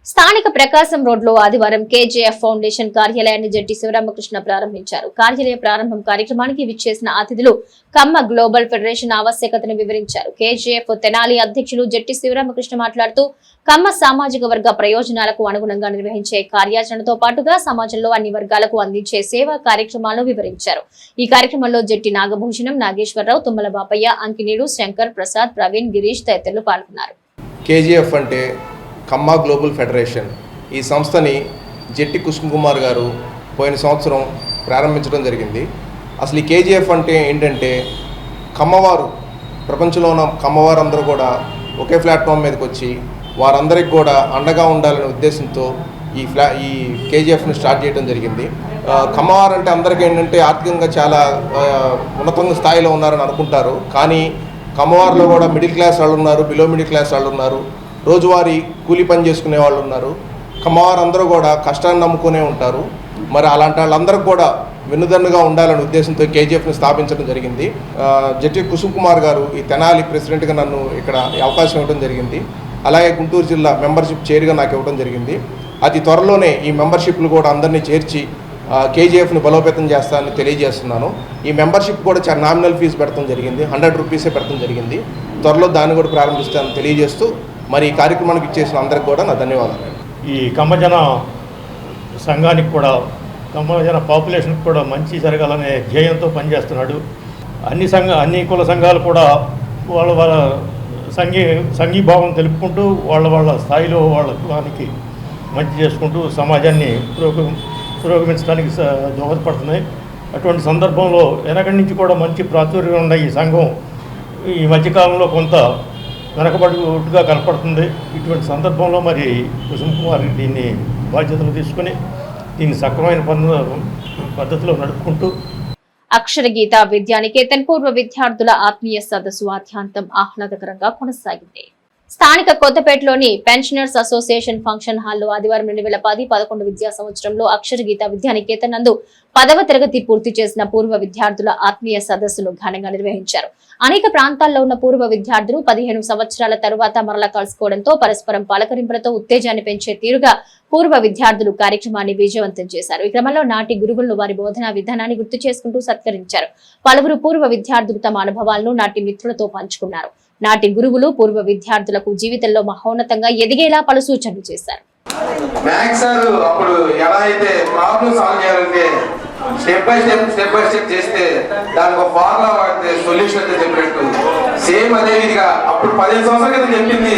స్థానిక ప్రకాశం రోడ్లో ఆదివారం KGF ఫౌండేషన్ కార్యాలయాన్ని జెట్టి శివరామకృష్ణ ప్రారంభించారు. కార్యాలయ ప్రారంభం కార్యక్రమానికి విచ్చేసిన అతిథులు కమ్మ గ్లోబల్ ఫెడరేషన్ ఆవశ్యకతను వివరించారు. KGF తెనాలి అధ్యక్షులు జెట్టి శివరామకృష్ణ మాట్లాడుతూ కమ్మ సామాజిక వర్గ ప్రయోజనాలకు అనుగుణంగా నిర్వహించే కార్యాచరణతో పాటుగా సమాజంలో అన్ని వర్గాలకు అందించే సేవా కార్యక్రమాలను వివరించారు. ఈ కార్యక్రమంలో జెట్టి నాగభూషణం, నాగేశ్వరరావు, తుమ్మల బాపయ్య, అంకినీడు, శంకర్, ప్రసాద్, ప్రవీణ్, గిరీష్ తదితరులు పాల్గొన్నారు. KGF అంటే కమ్మ గ్లోబల్ ఫెడరేషన్. ఈ సంస్థని జెట్టి కుసుమకుమార్ గారు పోయిన సంవత్సరం ప్రారంభించడం జరిగింది. అసలు ఈ KGF అంటే ఏంటంటే కమ్మవారు, ప్రపంచంలో ఉన్న కమ్మవారందరూ కూడా ఒకే ప్లాట్ఫామ్ మీదకి వచ్చి వారందరికి కూడా అండగా ఉండాలనే ఉద్దేశంతో ఈ KGFని స్టార్ట్ చేయడం జరిగింది. కమ్మవారు అంటే అందరికీ ఏంటంటే ఆర్థికంగా చాలా ఉన్నత స్థాయిలో ఉన్నారని అనుకుంటారు. కానీ కమ్మవారిలో కూడా మిడిల్ క్లాస్ వాళ్ళు ఉన్నారు, బిలో మిడిల్ క్లాస్ వాళ్ళు ఉన్నారు, రోజువారీ కూలీ పని చేసుకునే వాళ్ళు ఉన్నారు. కమ్మవారు అందరూ కూడా కష్టాన్ని నమ్ముకునే ఉంటారు. మరి అలాంటి వాళ్ళందరికీ కూడా వెన్నుదన్నుగా ఉండాలనే ఉద్దేశంతో KGFని స్థాపించడం జరిగింది. జెట్టి కుసుమకుమార్ గారు ఈ తెనాలి ప్రెసిడెంట్గా నన్ను ఇక్కడ అవకాశం ఇవ్వడం జరిగింది. అలాగే గుంటూరు జిల్లా మెంబర్షిప్ చైర్గా నాకు ఇవ్వడం జరిగింది. అతి త్వరలోనే ఈ మెంబర్షిప్లు కూడా అందరినీ చేర్చి KGFని బలోపేతం చేస్తానని తెలియజేస్తున్నాను. ఈ మెంబర్షిప్ కూడా చాలా నామినల్ ఫీజు పెడతాం జరిగింది, 100 రూపీసే పెడతాం జరిగింది. త్వరలో దాన్ని కూడా ప్రారంభిస్తానని తెలియజేస్తూ మరి ఈ కార్యక్రమానికి ఇచ్చేసిన అందరికి కూడా నా ధన్యవాదాలు. ఈ కమ్మజన సంఘానికి కూడా, కమ్మజన పాపులేషన్కి కూడా మంచి జరగాలనే ధ్యేయంతో పనిచేస్తున్నాడు. అన్ని కుల సంఘాలు కూడా వాళ్ళ సంఘీభావం తెలుపుకుంటూ వాళ్ళ స్థాయిలో వాళ్ళ కులానికి మంచి చేసుకుంటూ సమాజాన్ని పురోగమించడానికి దోహదపడుతున్నాయి. అటువంటి సందర్భంలో వెనకటి నుంచి కూడా మంచి ప్రాచుర్యం ఉన్న ఈ సంఘం ఈ మధ్యకాలంలో కొంత వెనకబడిగా కనపడుతుంది. ఇటువంటి సందర్భంలో మరి కుసుమకుమార్ దీన్ని బాధ్యతలు తీసుకుని దీన్ని సక్రమైన పద్ధతిలో నడుపుకుంటూ అక్షర గీత విద్యానికేతన్ పూర్వ విద్యార్థుల ఆత్మీయ సదస్సు ఆద్యాంతం ఆహ్లాదకరంగా కొనసాగింది. స్థానిక కొత్తపేటలోని పెన్షనర్స్ అసోసియేషన్ ఫంక్షన్ హాల్లో ఆదివారం 2010-11 విద్యా సంవత్సరంలో అక్షర గీత విద్యానికేతన్ నందు 10వ తరగతి పూర్తి చేసిన పూర్వ విద్యార్థుల ఆత్మీయ సదస్సును ఘనంగా నిర్వహించారు. అనేక ప్రాంతాల్లో ఉన్న పూర్వ విద్యార్థులు 15 సంవత్సరాల తరువాత మరలా కలుసుకోవడంతో పరస్పరం పలకరింపులతో ఉత్తేజాన్ని పెంచే తీరుగా పూర్వ విద్యార్థులు కార్యక్రమాన్ని విజయవంతం చేశారు. ఈ క్రమంలో నాటి గురువులను వారి బోధనా విధానాన్ని గుర్తు చేసుకుంటూ సత్కరించారు. పలువురు పూర్వ విద్యార్థులు తమ అనుభవాలను నాటి మిత్రులతో పంచుకున్నారు. నాటి గురువులు పూర్వ విద్యార్థులకు జీవితంలో మహోన్నతంగా ఎదిగేలా పలు సూచనలు చేశారు. మ్యాథ్స్ సార్ అప్పుడు ఎలా అయితే ప్రాబ్లమ్ సాల్వ్ చేయాలంటే స్టెప్ బై స్టెప్ చేస్తే దానికి ఒక ఫార్ములా వాడితే సొల్యూషన్ అయితే చెప్పినట్టు సేమ్ అదే విధిగా అప్పుడు 15 సంవత్సరాల క్రితం చెప్పింది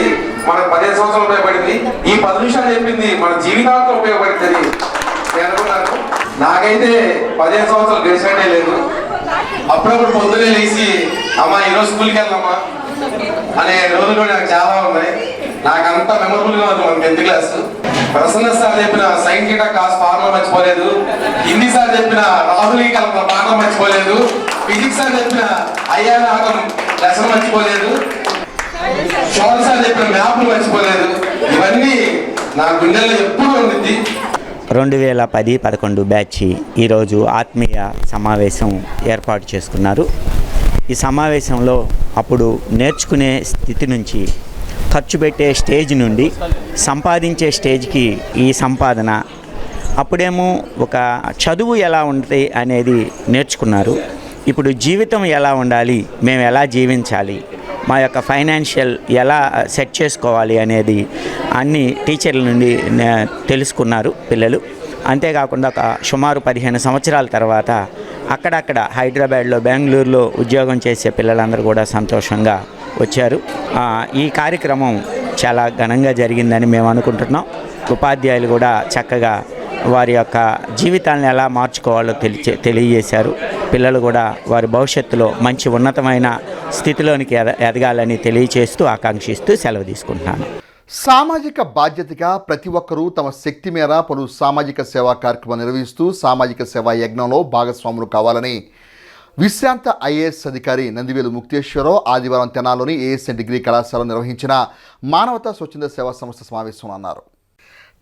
మనకు 15 సంవత్సరాలు ఉపయోగపడింది. ఈ 10 నిమిషాలు చెప్పింది మన జీవితాంతో ఉపయోగపడుతుంది నేను అనుకున్నాను. నాకైతే 15 సంవత్సరాలు గడిచినట్టే లేదు. అప్పుడప్పుడు పొద్దునే లేచి అమ్మా ఈరోజు స్కూల్కి వెళ్దామా అనే రోజులు కూడా నాకు చాలా ఉన్నాయి. నాకంతా మెమరబుల్ గా ఉంది. మన 10th క్లాస్ ప్రసన్న సార్ చెప్పిన సైన్ థీటా కాస్ ఫార్ములా మర్చిపోలేదు. హిందీ సార్ చెప్పిన రాహులీ కల్పన పాఠం మర్చిపోలేదు. ఫిజిక్స్ సార్ చెప్పిన అయ్యాన ఆటం లెసన్ మర్చిపోలేదు. షోల్ సార్ చెప్పిన మ్యాప్లు మర్చిపోలేదు. ఇవన్నీ నా గుండెల్లో ఎప్పుడూ ఉంది. 2010-11 బ్యాచ్ ఈరోజు ఆత్మీయ సమావేశం ఏర్పాటు చేసుకున్నారు. ఈ సమావేశంలో అప్పుడు నేర్చుకునే స్థితి నుంచి ఖర్చు పెట్టే స్టేజ్ నుండి సంపాదించే స్టేజ్కి ఈ సంపాదన, అప్పుడేమో ఒక చదువు ఎలా ఉంటుంది అనేది నేర్చుకున్నారు. ఇప్పుడు జీవితం ఎలా ఉండాలి, మేము ఎలా జీవించాలి, మా యొక్క ఫైనాన్షియల్ ఎలా సెట్ చేసుకోవాలి అనేది అన్ని టీచర్ల నుండి తెలుసుకున్నారు పిల్లలు. అంతేకాకుండా ఒక సుమారు 15 సంవత్సరాల తర్వాత అక్కడక్కడ హైదరాబాద్లో, బెంగళూరులో ఉద్యోగం చేసే పిల్లలందరూ కూడా సంతోషంగా వచ్చారు. ఈ కార్యక్రమం చాలా ఘనంగా జరిగిందని మేము అనుకుంటున్నాం. ఉపాధ్యాయులు కూడా చక్కగా వారి యొక్క జీవితాలను ఎలా మార్చుకోవాలో తెలియజేశారు. పిల్లలు కూడా వారి భవిష్యత్తులో మంచి ఉన్నతమైన స్థితిలోనికి ఎదగాలని తెలియజేస్తూ ఆకాంక్షిస్తూ సెలవు తీసుకుంటున్నాను. సామాజిక బాధ్యతగా ప్రతి ఒక్కరూ తమ శక్తి మేర పలు సామాజిక సేవా కార్యక్రమాలు నిర్వహిస్తూ సామాజిక సేవా యజ్ఞంలో భాగస్వాములు కావాలని విశ్రాంత ఐఏఎస్ అధికారి నందివేలు ముక్తేశ్వరరావు ఆదివారం తెనాల్లోని ఏఎస్ఎన్ డిగ్రీ కళాశాలలో నిర్వహించిన మానవతా స్వచ్ఛంద సేవా సంస్థ సమావేశంలో అన్నారు.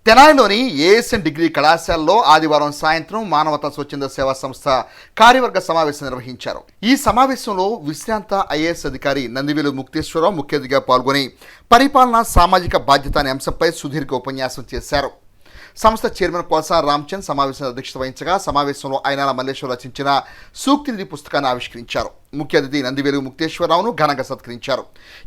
తెనాలిలోని ఏఎస్ఎన్ డిగ్రీ కళాశాలలో ఆదివారం సాయంత్రం మానవతా స్వచ్ఛంద సేవా సంస్థ కార్యవర్గ సమావేశం నిర్వహించారు. ఈ సమావేశంలో విశ్రాంత ఐఏఎస్ అధికారి నందివేలు ముక్తేశ్వరరావు ముఖ్య అతిథిగా పాల్గొని పరిపాలన సామాజిక బాధ్యత అనే అంశంపై సుదీర్ఘ ఉపన్యాసం చేశారు. సంస్థ చైర్మన్ కోల్సా రామ్చంద్ సమావేశంలో అధ్యక్షత వహించగా సమావేశంలో అయినాల మల్లేశ్వర రచించిన సూక్తి నిధి పుస్తకాన్ని ఆవిష్కరించారు. ముఖ్య అతిథి నందివేలు ముక్తేశ్వరరావును ఘనంగా సత్కరించారు.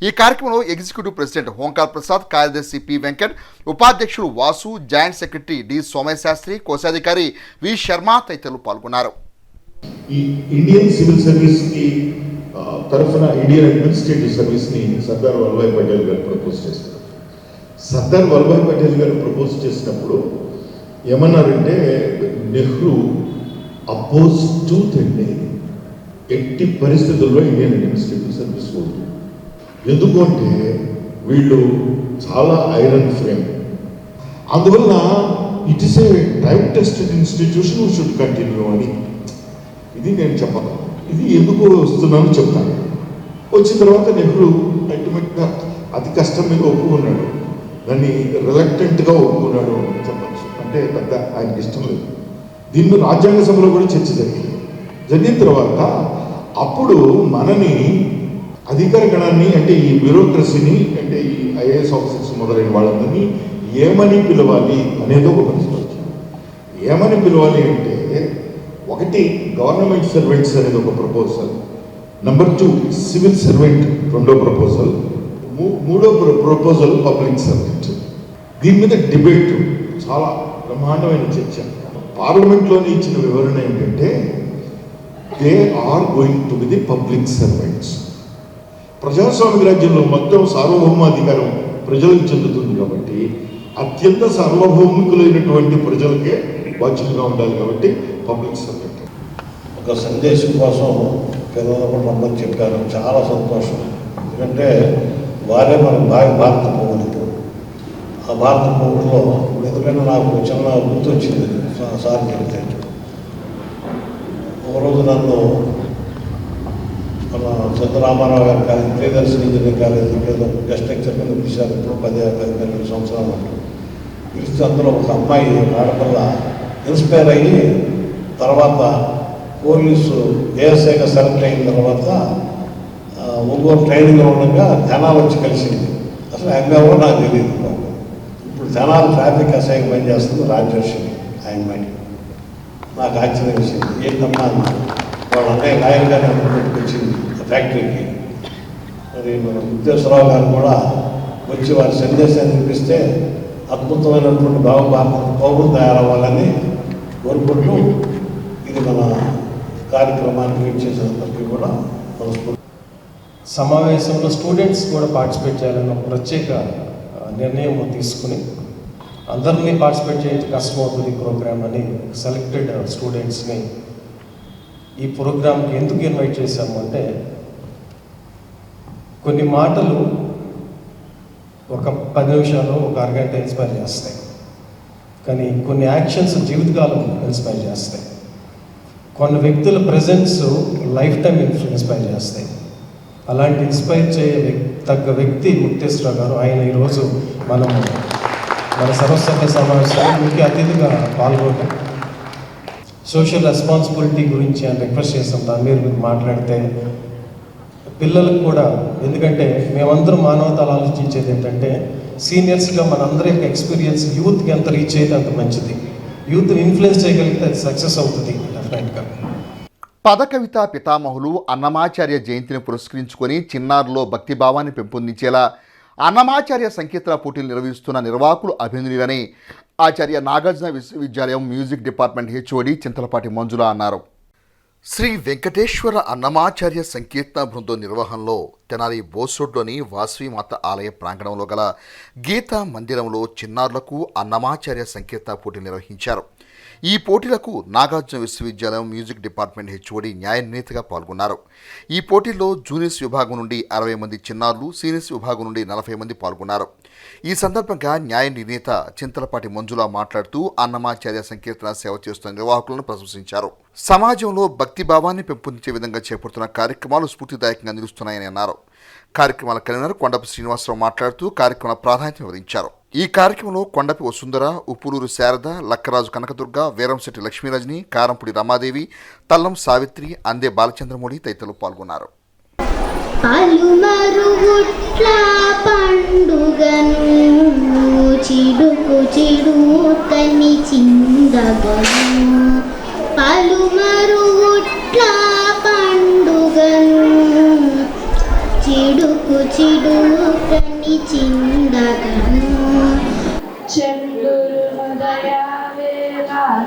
ఈ కార్యక్రమంలో ఎగ్జిక్యూటివ్ ప్రెసిడెంట్ ఓంకార్ ప్రసాద్, కార్యదర్శి పి వెంకట్, ఉపాధ్యక్షుడు వాసు, జాయింట్ సెక్రటరీ డి సోమశాస్త్రి, కోశాధికారి వి శర్మ తదితరులు పాల్గొన్నారు. ఈ ఇండియన్ సివిల్ సర్వీస్ కి తరఫున ఇండియన్ అడ్మినిస్ట్రేటివ్ సర్వీస్ ని సర్దార్ వల్లభాయ్ పటేల్ గారు ప్రపోజ్ చేస్తారు. సర్దార్ వల్లభాయ్ పటేల్ గారు ప్రపోజ్ చేసినప్పుడు ఏమన్నారంటే నెహ్రూ అపోజ్ టు తండి ఎట్టి పరిస్థితుల్లో ఇండియన్ అడ్మినిస్ట్రేటివ్ సర్వీస్ వద్దు. ఎందుకంటే వీళ్ళు చాలా ఐరన్ ఫ్రేమ్, అందువల్ల it is a time tested institution should continue అని. ఇది నేను చెప్పను, ఇది ఎందుకు వస్తున్నానో చెప్తాను. వచ్చిన తర్వాత నెహ్రూ అల్టిమేట్గా అతి కష్టం మీద ఒప్పుకున్నాడు. దాన్ని రిలక్టెంట్గా ఒప్పుకున్నాడు అని చెప్పచ్చు. అంటే పెద్ద ఆయనకి ఇష్టం లేదు. దీన్ని రాజ్యాంగ సభలో కూడా చర్చ జరిగిన తర్వాత అప్పుడు మనని అధికార గణాన్ని అంటే ఈ బ్యూరోక్రసీని అంటే ఈ ఐఏఎస్ ఆఫీసర్స్ మొదలైన వాళ్ళందరినీ ఏమని పిలవాలి అనేది ఒక ప్రశ్న వచ్చింది. ఏమని పిలవాలి అంటే ఒకటి గవర్నమెంట్ సర్వెంట్స్ అనేది ఒక ప్రపోజల్, నెంబర్ 2 సివిల్ సర్వెంట్ రెండో ప్రపోజల్, మూడో ప్రపోజల్ పబ్లిక్ సర్వెంట్. దీని మీద డిబేట్ చాలా బ్రహ్మాండమైన చర్చ. పార్లమెంట్లోనే ఇచ్చిన వివరణ ఏంటంటే they are going to be the public servants. ప్రజాస్వామిక రాజ్యంలో మొత్తం సార్వభౌమాధికారం ప్రజలకు చెందుతుంది కాబట్టి అత్యంత సార్వభౌమికులైనటువంటి ప్రజలకే బాధ్యతగా ఉండాలి కాబట్టి పబ్లిక్ సర్వెంట్. ఒక సందేశం కోసం పిల్లలకు రమ్మని చెప్పారు. చాలా సంతోషం. ఎందుకంటే వారే మన భారత పౌరులు. ఆ భారత పౌరులో ఎందుకంటే నాకు చిన్న గుర్తు వచ్చింది సార్ చెప్తే. ఒకరోజు నన్ను మన సిద్ధరామారావు గారి కాలేజ్, ప్రియదర్శిని ఇంజనీరింగ్ కాలేజ్ ఏదో గెస్ట్ లెక్చర్ కింద పిలిచారు. ఇప్పుడు 10-12 సంవత్సరాలు ఉంటుంది. పిలిస్తే అందులో ఒక అమ్మాయి ఆడపిల్ల ఇన్స్పైర్ అయ్యి తర్వాత పోలీసు ఏఎస్ఐగా సెలెక్ట్ అయిన తర్వాత ఒంగోలు ట్రైనింగ్లో ఉండగా తెనాలు వచ్చి కలిసింది. అసలు ఎంగావో నాకు తెలియదు. ఇప్పుడు తెనాలు ట్రాఫిక్ ఎస్ఐకి పనిచేస్తుంది రాజర్షిని ఆయన మైండ్. నాకు ఆశ్చర్యం వేసింది. ఏంటమ్మా అన్న వాళ్ళ అన్నయ్య లాయర్ గారిని పెట్టుకొచ్చింది ఫ్యాక్టరీకి. మరి మన ముక్తేశ్వరరావు గారు కూడా వచ్చి వారి సందేశాన్ని వినిపిస్తే అద్భుతమైనటువంటి భారత పౌరులు తయారవ్వాలని కోరుకుంటూ ఇది మన కార్యక్రమానికి ఇచ్చేసినందరికీ కూడా మనస్ఫూర్తి. సమావేశంలో స్టూడెంట్స్ కూడా పార్టిసిపేట్ చేయాలన్న ఒక ప్రత్యేక నిర్ణయం తీసుకుని అందరినీ పార్టిసిపేట్ చేయడానికి కష్టమవుతుంది ఈ ప్రోగ్రామ్ అని సెలెక్టెడ్ స్టూడెంట్స్ని ఈ ప్రోగ్రామ్కి ఎందుకు ఇన్వైట్ చేశాము అంటే కొన్ని మాటలు ఒక 10 నిమిషాలు ఒక అరగంట ఇన్స్పైర్ చేస్తాయి, కానీ కొన్ని యాక్షన్స్ జీవితకాలం ఇన్స్పైర్ చేస్తాయి. కొన్ని వ్యక్తుల ప్రెజెన్స్ లైఫ్ టైం ఇన్స్పైర్ చేస్తాయి. అలాంటి ఇన్స్పైర్ తగ్గ వ్యక్తి ముక్తేశ్వరరావు గారు. ఆయన ఈరోజు మన సర్వసభ్య సమావేశానికి ముఖ్య అతిథిగా పాల్గొంటాం. సోషల్ రెస్పాన్సిబిలిటీ గురించి ఆయన రిక్వెస్ట్ చేస్తాం. దాని మీద మీరు మాట్లాడితే పిల్లలకు కూడా, ఎందుకంటే మేమందరం మానవతలు ఆలోచించేది ఏంటంటే సీనియర్స్గా మనందరి యొక్క ఎక్స్పీరియన్స్ యూత్కి ఎంత రీచ్ అయితే అంత మంచిది. యూత్ని ఇన్ఫ్లుయెన్స్ చేయగలిగితే అది సక్సెస్ అవుతుంది డెఫినెట్గా. పదకవిత పితామహులు అన్నమాచార్య జయంతిని పురస్కరించుకొని చిన్నారులో భక్తిభావాన్ని పెంపొందించేలా అన్నమాచార్య సంకీర్తన పోటీలు నిర్వహిస్తున్న నిర్వాహకులు అభినందనీయులని ఆచార్య నాగార్జున విశ్వవిద్యాలయం మ్యూజిక్ డిపార్ట్మెంట్ హెచ్ఓడి చింతలపాటి మంజుల అన్నారు. శ్రీ వెంకటేశ్వర అన్నమాచార్య సంకీర్తన బృందం నిర్వహణలో తెనాలి బోస్ రోడ్లోని వాసవిమాత ఆలయ ప్రాంగణంలో గల గీతా మందిరంలో చిన్నారులకు అన్నమాచార్య సంకీర్తన పోటీలు నిర్వహించారు. ఈ పోటీలకు నాగార్జున విశ్వవిద్యాలయం మ్యూజిక్ డిపార్ట్మెంట్ హెచ్ఓడి న్యాయ నిర్ణేతగా పాల్గొన్నారు. ఈ పోటీల్లో జూనియర్స్ విభాగం నుండి 60 మంది చిన్నారులు, సీనియర్స్ విభాగం నుండి 40 మంది పాల్గొన్నారు. ఈ సందర్భంగా న్యాయ నిర్ణేత చింతలపాటి మంజుల మాట్లాడుతూ అన్నమాచార్య సంకీర్తన సేవ చేస్తున్న నిర్వాహకులను ప్రశంసించారు. సమాజంలో భక్తిభావాన్ని పెంపొందించే విధంగా చేపడుతున్న కార్యక్రమాలు స్ఫూర్తిదాయకంగా నిలుస్తున్నాయని అన్నారు. కార్యక్రమాల కన్వీనర్ కొండపి శ్రీనివాసరావు మాట్లాడుతూ కార్యక్రమాల ప్రాధాన్యత వివరించారు. ఈ కార్యక్రమంలో కొండపి వసుంధర, ఉప్పులూరు శారద, లక్కరాజు కనకదుర్గ, వీరంశెట్టి లక్ష్మీరజని, కారంపుడి రమాదేవి, తల్లం సావిత్రి, అందే బాలచంద్రమౌళి తదితరులు పాల్గొన్నారు. చిడుకు చిడుకని చిందగను చంద్రుదయావేళ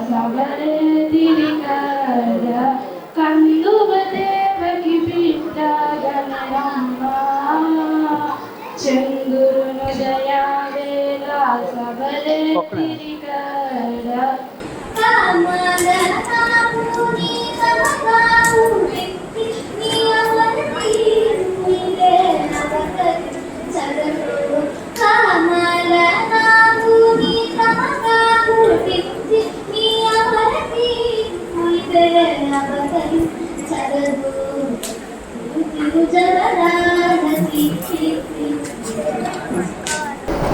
సవరే తిరిగర కందువ దేవకి బిడ్డగనరమ్మ చంద్రుదయావేళ సవరే తిరిగర కామలనాముని సమగాము వ్యక్తి నియమతి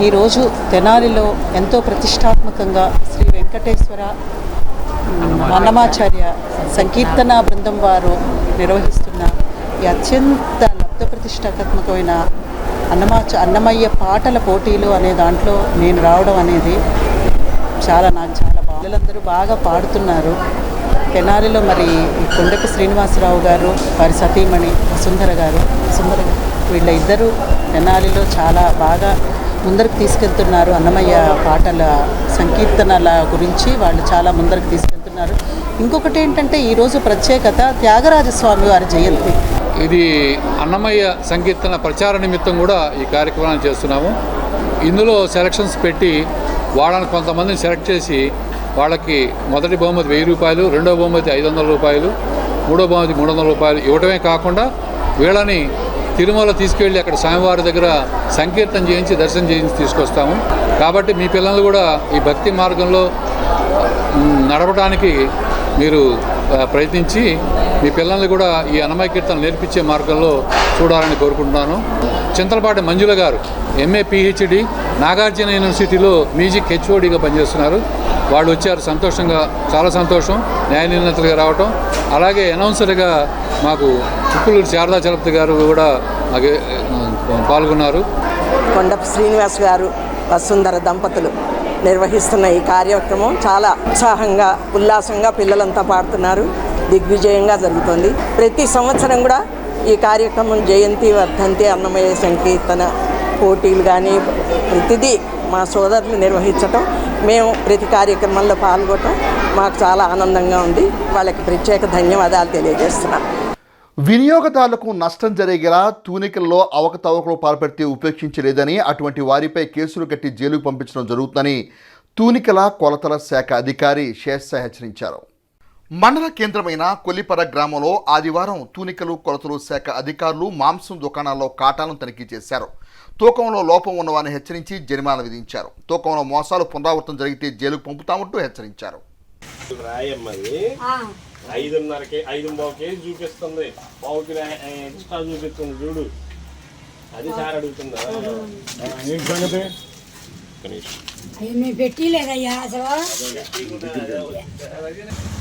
ఈరోజు తెనాలిలో ఎంతో ప్రతిష్టాత్మకంగా శ్రీ వెంకటేశ్వర అన్నమాచార్య సంకీర్తన బృందం వారు నిర్వహిస్తున్న ఈ అత్యంత ప్రతిష్టాత్మకమైన అన్నమయ్య పాటల పోటీలు అనే దాంట్లో నేను రావడం అనేది నాకు చాలా పిల్లలందరూ బాగా పాడుతున్నారు. తెనాలిలో మరి కొండపి శ్రీనివాసరావు గారు, వారి సతీమణి వసుంధర గారు వీళ్ళ ఇద్దరు తెనాలిలో చాలా బాగా ముందరకు తీసుకెళ్తున్నారు. అన్నమయ్య పాటల సంకీర్తనల గురించి వాళ్ళు చాలా ముందరకు తీసుకెళ్తున్నారు. ఇంకొకటి ఏంటంటే ఈరోజు ప్రత్యేకత త్యాగరాజస్వామి వారి జయంతి. ఇది అన్నమయ్య సంకీర్తన ప్రచార నిమిత్తం కూడా ఈ కార్యక్రమాన్ని చేస్తున్నాము. ఇందులో సెలక్షన్స్ పెట్టి వాళ్ళని కొంతమందిని సెలెక్ట్ చేసి వాళ్ళకి మొదటి బహుమతి 1000 రూపాయలు, రెండవ బహుమతి 500 రూపాయలు, మూడో బహుమతి 300 రూపాయలు ఇవ్వడమే కాకుండా వీళ్ళని తిరుమల తీసుకెళ్ళి అక్కడ స్వామివారి దగ్గర సంకీర్తన చేయించి దర్శనం చేయించి తీసుకొస్తాము. కాబట్టి మీ పిల్లలు కూడా ఈ భక్తి మార్గంలో నడవడానికి మీరు ప్రయత్నించి మీ పిల్లల్ని కూడా ఈ అన్నమయ్య కీర్తన నేర్పించే మార్గంలో చూడాలని కోరుకుంటున్నాను. చింతలపాటి మంజుల గారు MA PhD నాగార్జున యూనివర్సిటీలో మ్యూజిక్ HODగా పనిచేస్తున్నారు. వాళ్ళు వచ్చారు, సంతోషంగా, చాలా సంతోషం న్యాయ నిర్ణేతలుగా రావటం. అలాగే అనౌన్సర్గా మాకు ఉప్పులూరు శారదా చలపతి గారు కూడా పాల్గొన్నారు. కొండపు శ్రీనివాస్ గారు వసుంధర దంపతులు నిర్వహిస్తున్న ఈ కార్యక్రమం చాలా ఉత్సాహంగా ఉల్లాసంగా పిల్లలంతా పాడుతున్నారు. దిగ్విజయంగా జరుగుతుంది. ప్రతి సంవత్సరం కూడా ఈ కార్యక్రమం జయంతి వర్ధంతి అన్నమయ్య సంకీర్తన పోటీలు కానీ ప్రతిదీ మా సోదరులు నిర్వహించటం, మేము ప్రతి కార్యక్రమంలో పాల్గొనడం మాకు చాలా ఆనందంగా ఉంది. వాళ్ళకి ప్రత్యేక ధన్యవాదాలు తెలియజేస్తున్నాం. వినియోగదారులకు నష్టం జరిగేలా తూనికల్లో అవకతవకలు పాల్పడితే ఉపేక్షించలేదని, అటువంటి వారిపై కేసులు కట్టి జైలుకు పంపించడం జరుగుతుందని తూనికల కొలతల శాఖ అధికారి శేష హెచ్చరించారు. మండల కేంద్రమైన కొల్లిపర గ్రామంలో ఆదివారం తూనికలు కొలతలు శాఖ అధికారులు మాంసం దుకాణాల్లో కాటాలను తనిఖీ చేశారు. తూకంలో లోపం ఉన్నవారిని హెచ్చరించి జరిమానా విధించారు. తూకంలో మోసాలు పునరావృతం జరిగితే జైలుకు పంపుతామంటూ హెచ్చరించారు. 5.5 కేజీ చూపిస్తుంది, పావుకి ఎక్స్ట్రా చూపిస్తుంది చూడు. అది సార్ అడుగుతుందా పెట్టలేదయ్యా అసలు.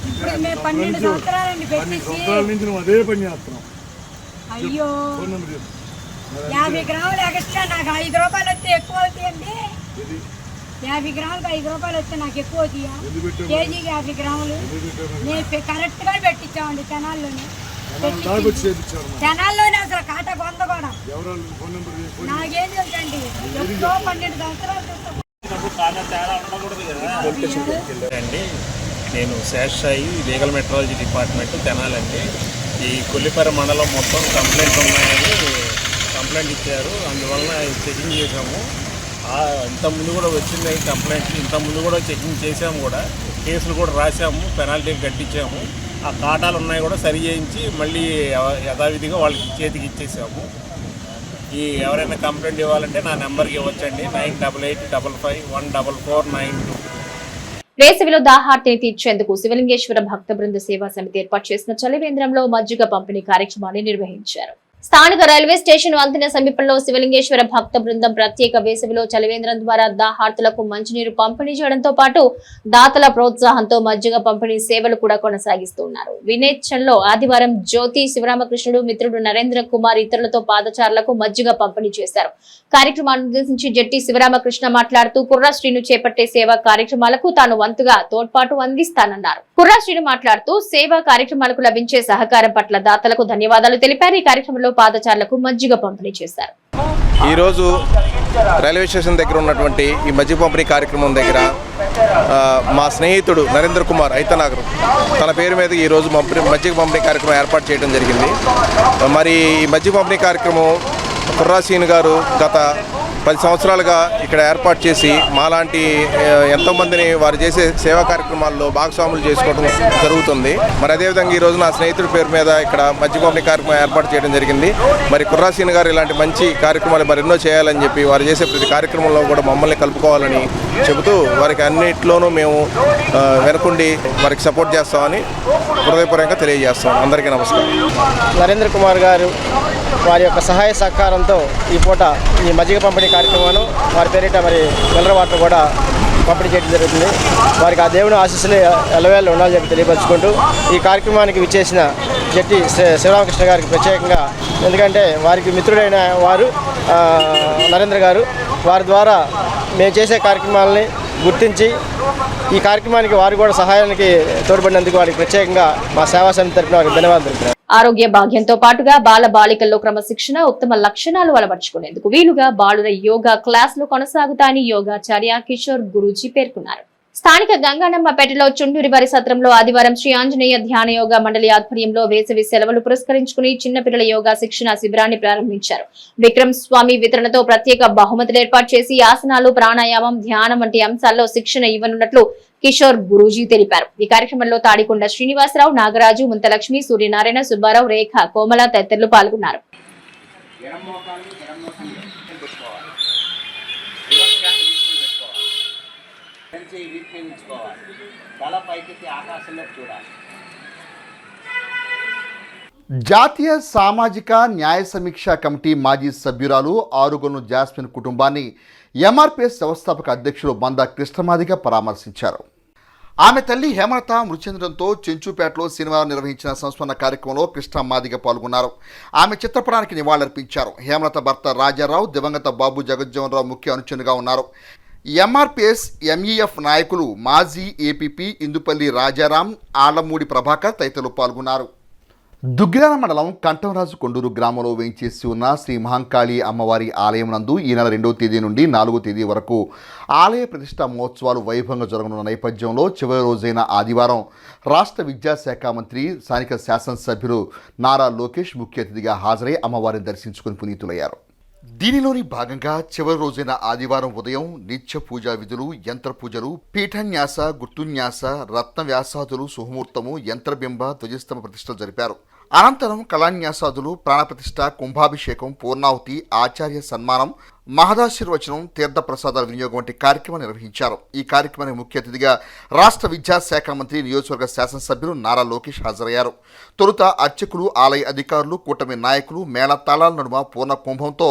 ఇప్పుడు మేము 12 సంవత్సరాలండి పెట్టేసి. అదే పని చేస్తున్నాం. అయ్యో 50 గ్రాములు ఎక్స్ట్రా నాకు 5 రూపాయలు వస్తే ఎక్కువ అవుతాయండి. 50 గ్రాములకు 5 రూపాయలు వస్తే నాకు ఎక్కువ అవుతాయా? కేజీకి 50 గ్రాములు నేను కరెక్ట్గా పెట్టించామండి తెనాల్లోనే. తెనాల్లోనే అసలు కాట కొంద కూడా నాకేం తెలుసండి. ఎప్పుడో 12 సంవత్సరాలు అండి. నేను శేషాయి లీగల్ మెట్రాలజీ డిపార్ట్మెంట్ తెనాలండి. ఈ కొల్లిపర మండలం మొత్తం కంప్లైంట్ ఉన్నాయని కంప్లైంట్ ఇచ్చారు. అందువలన చెకింగ్ చేసాము. ఇంతకుముందు కూడా వచ్చినాయి కంప్లైంట్లు, ఇంతకుముందు కూడా చెకింగ్ చేసాము, కూడా కేసులు కూడా రాసాము, పెనాల్టీ కట్టించాము. ఆ కాటాలు ఉన్నాయి కూడా సరి చేయించి మళ్ళీ యథావిధిగా వాళ్ళకి చేతికి ఇచ్చేసాము. ఎవరైనా కంప్లైంట్ ఇవ్వాలంటే నా నెంబర్కి ఇవ్వచ్చండి, 9885514492. వేసవిలో దాహార్తిని తీర్చేందుకు శివలింగేశ్వర భక్త బృంద సేవా సమితి ఏర్పాటు చేసిన చలివేంద్రంలో మజ్జిగ పంపిణీ కార్యక్రమాన్ని నిర్వహించారు. స్థానిక రైల్వే స్టేషన్ వంతెన సమీపంలో శివలింగేశ్వర భక్త బృందం ప్రత్యేక వేసవిలో చలివేంద్రం ద్వారా దాహార్తులకు మంచినీరు పంపిణీ చేయడంతో పాటు దాతల ప్రోత్సాహంతో మజ్జిగ పంపిణీ సేవలు కూడా కొనసాగిస్తున్నారు. వినేచంలో ఆదివారం జ్యోతి శివరామకృష్ణుడు మిత్రుడు నరేంద్ర కుమార్ ఇతరులతో పాదచారులకు మజ్జిగ పంపిణీ చేశారు. కార్యక్రమాన్ని ఉద్దేశించి జట్టి శివరామకృష్ణ మాట్లాడుతూ కుర్రా శ్రీను చేపట్టే సేవా కార్యక్రమాలకు తాను వంతుగా తోడ్పాటు అందిస్తానన్నారు. కుర్రా శ్రీను మాట్లాడుతూ సేవా కార్యక్రమాలకు లభించే సహకారం పట్ల దాతలకు ధన్యవాదాలు తెలిపారు. ఈ కార్యక్రమంలో పాదచారులకు మజ్జిగ పంపిణీ చేశారు. ఈరోజు రైల్వే స్టేషన్ దగ్గర ఉన్నటువంటి ఈ మజ్జిగ పంపిణీ కార్యక్రమం దగ్గర మా స్నేహితుడు నరేంద్ర కుమార్ ఐతనగర్ తన పేరు మీద ఈరోజు మజ్జిగ పంపిణీ కార్యక్రమం ఏర్పాటు చేయడం జరిగింది. మరి ఈ మజ్జిగ పంపిణీ కార్యక్రమం కుర్రాసీన్ గారు గత 10 సంవత్సరాలుగా ఇక్కడ ఏర్పాటు చేసి మాలాంటి ఎంతోమందిని వారు చేసే సేవా కార్యక్రమాల్లో భాగస్వాములు చేసుకోవడం జరుగుతుంది. మరి అదేవిధంగా ఈరోజు నా స్నేహితుడి పేరు మీద ఇక్కడ మజ్జిగ పంపిణీ కార్యక్రమం ఏర్పాటు చేయడం జరిగింది. మరి కుర్రాసీన్ గారు ఇలాంటి మంచి కార్యక్రమాలు మరెన్నో చేయాలని చెప్పి వారు చేసే ప్రతి కార్యక్రమంలో కూడా మమ్మల్ని కలుపుకోవాలని చెబుతూ వారికి అన్నింటిలోనూ మేము వెనకుండి వారికి సపోర్ట్ చేస్తామని హృదయపూర్వకంగా తెలియజేస్తాం. అందరికీ నమస్కారం. నరేంద్ర కుమార్ గారు వారి యొక్క సహాయ సహకారంతో ఈ పూట ఈ మజ్జిగ పంపిణీ కార్యక్రమాన్ని వారి పేరిట మరి మినరల్ వాటర్ కూడా పంపిణీ చేయడం జరుగుతుంది. వారికి ఆ దేవుని ఆశీస్సులు ఎల్లవేళ ఉండాలని చెప్పి తెలియపరుచుకుంటూ ఈ కార్యక్రమానికి విచ్చేసిన జట్టి శివరామకృష్ణ గారికి ప్రత్యేకంగా, ఎందుకంటే వారికి మిత్రుడైన వారు నరేంద్ర గారు, వారి ద్వారా మేము చేసే కార్యక్రమాలని గుర్తించి ఈ కార్యక్రమానికి వారు కూడా సహాయానికి తోడ్పడినందుకు వారికి ప్రత్యేకంగా మా సేవా సమితి తరఫున వారికి ధన్యవాదాలు తెలుపుతున్నాను. ఆరోగ్య భాగ్యంతో పాటుగా బాల బాలికల్లో క్రమశిక్షణ, ఉత్తమ లక్షణాలు అలవర్చుకునేందుకు వీలుగా బాలుర యోగా క్లాసులు కొనసాగుతాయని యోగాచార్య కిషోర్ గురూజీ పేర్కొన్నారు. స్థానిక గంగానమ్మపేటలో చుండూరి వారి సత్రంలో ఆదివారం శ్రీ ఆంజనేయ ధ్యాన యోగా మండలి ఆధ్వర్యంలో వేసవి సెలవులు పురస్కరించుకుని చిన్నపిల్లల యోగా శిక్షణ శిబిరాన్ని ప్రారంభించారు. విక్రమ్ స్వామి వితరణతో ప్రత్యేక బహుమతులు ఏర్పాటు చేసి ఆసనాలు, ప్రాణాయామం, ధ్యానం వంటి అంశాల్లో శిక్షణ ఇవ్వనున్నట్లు కిషోర్ గురూజీ తెలిపారు. ఈ కార్యక్రమంలో తాడికొండ శ్రీనివాసరావు, నాగరాజు, ముంతలక్ష్మి, సూర్యనారాయణ, సుబ్బారావు, రేఖ, కోమల తదితరులు పాల్గొన్నారు. తల పైకి ఆకాశంలో చూడాలి. జాతీయ సామాజిక న్యాయ సమీక్ష కమిటీ మాజీ సభ్యురాలు ఆరుగొను జాస్మిన్ కుటుంబాన్ని ఎంఆర్పిఎస్ వ్యవస్థాపక అధ్యక్షులు బందా కృష్ణమాదిగ పరామర్శించారు. ఆమె తల్లి హేమలత మృతి చెందడంతో చెంచుపేటలో శనివారం నిర్వహించిన సంస్మరణ కార్యక్రమంలో కృష్ణమాదిగ పాల్గొన్నారు. ఆమె చిత్రపటానికి నివాళులర్పించారు. హేమలత భర్త రాజారావు, దివంగత బాబు జగజ్జీవనరావు ముఖ్య అనుచరులుగా ఉన్నారు. ఎంఆర్పిఎస్ ఎంఈఎఫ్ నాయకులు మాజీ ఏపీపీ ఇందుపల్లి రాజారాం, ఆళ్లమూడి ప్రభాకర్ తదితరులు పాల్గొన్నారు. దుగ్గిరాల మండలం కంఠంరాజు కొండూరు గ్రామంలో వేయించేసి ఉన్న శ్రీ మహంకాళి అమ్మవారి ఆలయం నందు ఈ నెల 2వ తేదీ నుండి 4వ తేదీ వరకు ఆలయ ప్రతిష్ఠా మహోత్సవాలు వైభవంగా జరగనున్న నేపథ్యంలో చివరి రోజైన ఆదివారం రాష్ట్ర విద్యాశాఖ మంత్రి, స్థానిక శాసనసభ్యులు నారా లోకేష్ ముఖ్య అతిథిగా హాజరై అమ్మవారిని దర్శించుకుని పునీతులయ్యారు. దీనిలోని భాగంగా చివరి రోజైన ఆదివారం ఉదయం నిత్య పూజా విధులు, యంత్ర పూజలు, పీఠన్యాస, గుర్తున్యాస, రత్న వ్యాసాదులు, సుముహూర్తము, యంత్రబింబ, ధ్వజస్తంభ ప్రతిష్టలు జరిపారు. అనంతరం కళాన్యాసాదులు, ప్రాణప్రతిష్ఠ, కుంభాభిషేకం, పూర్ణాహుతి, ఆచార్య సన్మానం, మహదాశీర్వచనం, తీర్థ ప్రసాదాల వినియోగం వంటి కార్యక్రమం నిర్వహించారు. ఈ కార్యక్రమానికి ముఖ్య అతిథిగా రాష్ట్ర విద్యాశాఖ మంత్రి, నియోజకవర్గ శాసనసభ్యులు నారా లోకేష్ హాజరయ్యారు. తొలుత అర్చకులు, ఆలయ అధికారులు, కూటమి నాయకులు మేళతాళాల నడుమ పూర్ణ కుంభంతో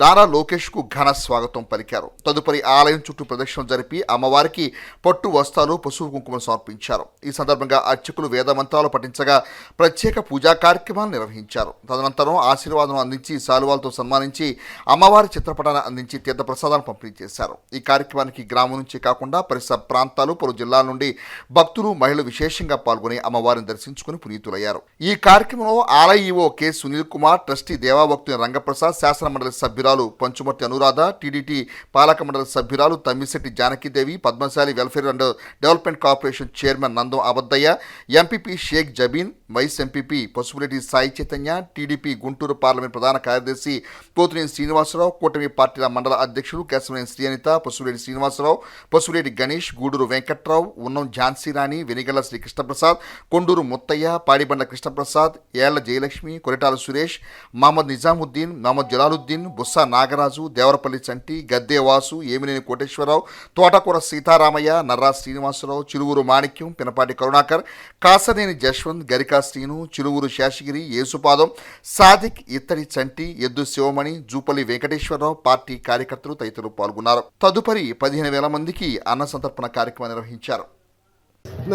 నారా లోకేష్కు ఘన స్వాగతం పలికారు. తదుపరి ఆలయం చుట్టూ ప్రదక్షిణ జరిపి అమ్మవారికి పట్టు వస్త్రాలు, పసుపు కుంకుమను సమర్పించారు. ఈ సందర్భంగా అర్చకులు వేదమంత్రాలు పఠించగా ప్రత్యేక పూజా కార్యక్రమాలు నిర్వహించారు. తదనంతరం ఆశీర్వాదం అందించి శాలువాలతో సన్మానించి అమ్మవారి చిత్రపటాన్ని అందించి తీర్థ ప్రసాదాలను పంపిణీ చేశారు. ఈ కార్యక్రమానికి గ్రామం నుంచి కాకుండా పరిసర ప్రాంతాలు, పలు జిల్లాల నుండి భక్తులు, మహిళలు విశేషంగా పాల్గొని అమ్మవారిని దర్శించుకుని పునీతులయ్యారు. ఈ కార్యక్రమంలో ఆలయ EO K Sunil Kumar, trustee Devabhaktuni Rangaprasad, శాసన మండలి సభ్యురాలు పంచుమర్తి అనురాధ, టీడీటీ పాలక మండలి సభ్యురాలు Tammisetti Janakidevi, Padmasali welfare and development corporation chairman Nandam Abaddayya, MPP Shaik Jabeen, vice MPP Pasupuleti Sai Chaitanya, TDP Guntur parliament ప్రధాన కార్యదర్శి పోతునేని శ్రీనివాసరావు, కూటమి పార్టీల మండల అధ్యక్షులు కేశవనేని శ్రీఅనిత, పసుపులేటి శ్రీనివాసరావు, పసుపులేటి గణేష్, గూడూరు వెంకట్రావు, ఉన్నం ఝాన్సీరాణి, వెనిగళ్ల శ్రీకృష్ణప్రసాద్, కొండూరు ముత్తయ్య, పాడిబండ్ల కృష్ణప్రసాద్, ఏళ్ల జయలక్ష్మి, కొరిటాల సురేష్, మహమ్మద్ నిజాముద్దీన్, మహమ్మద్ జలాలుద్దీన్, బుస్సా నాగరాజు, దేవరపల్లి చంటి, గద్దే వాసు, ఏమినేని కోటేశ్వరరావు, తోటకూర సీతారామయ్య, నర్రా శ్రీనివాసరావు, చిలువూరు మాణిక్యం, పినపాటి కరుణాకర్, కాసనేని జశ్వంత్, గరికా శ్రీను, చిలువూరు శేషగిరి, యేసుపాదం, సాదిక్, ఇత్తడి చంటి, ఎద్దు శివమణి, జూపల్లి వెంకటేశ్వరరావు, పార్టీ కార్యకర్తలు తదితరులు పాల్గొన్నారు. తదుపరి 15,000 మందికి అన్న సంతర్పణ కార్యక్రమం నిర్వహించారు.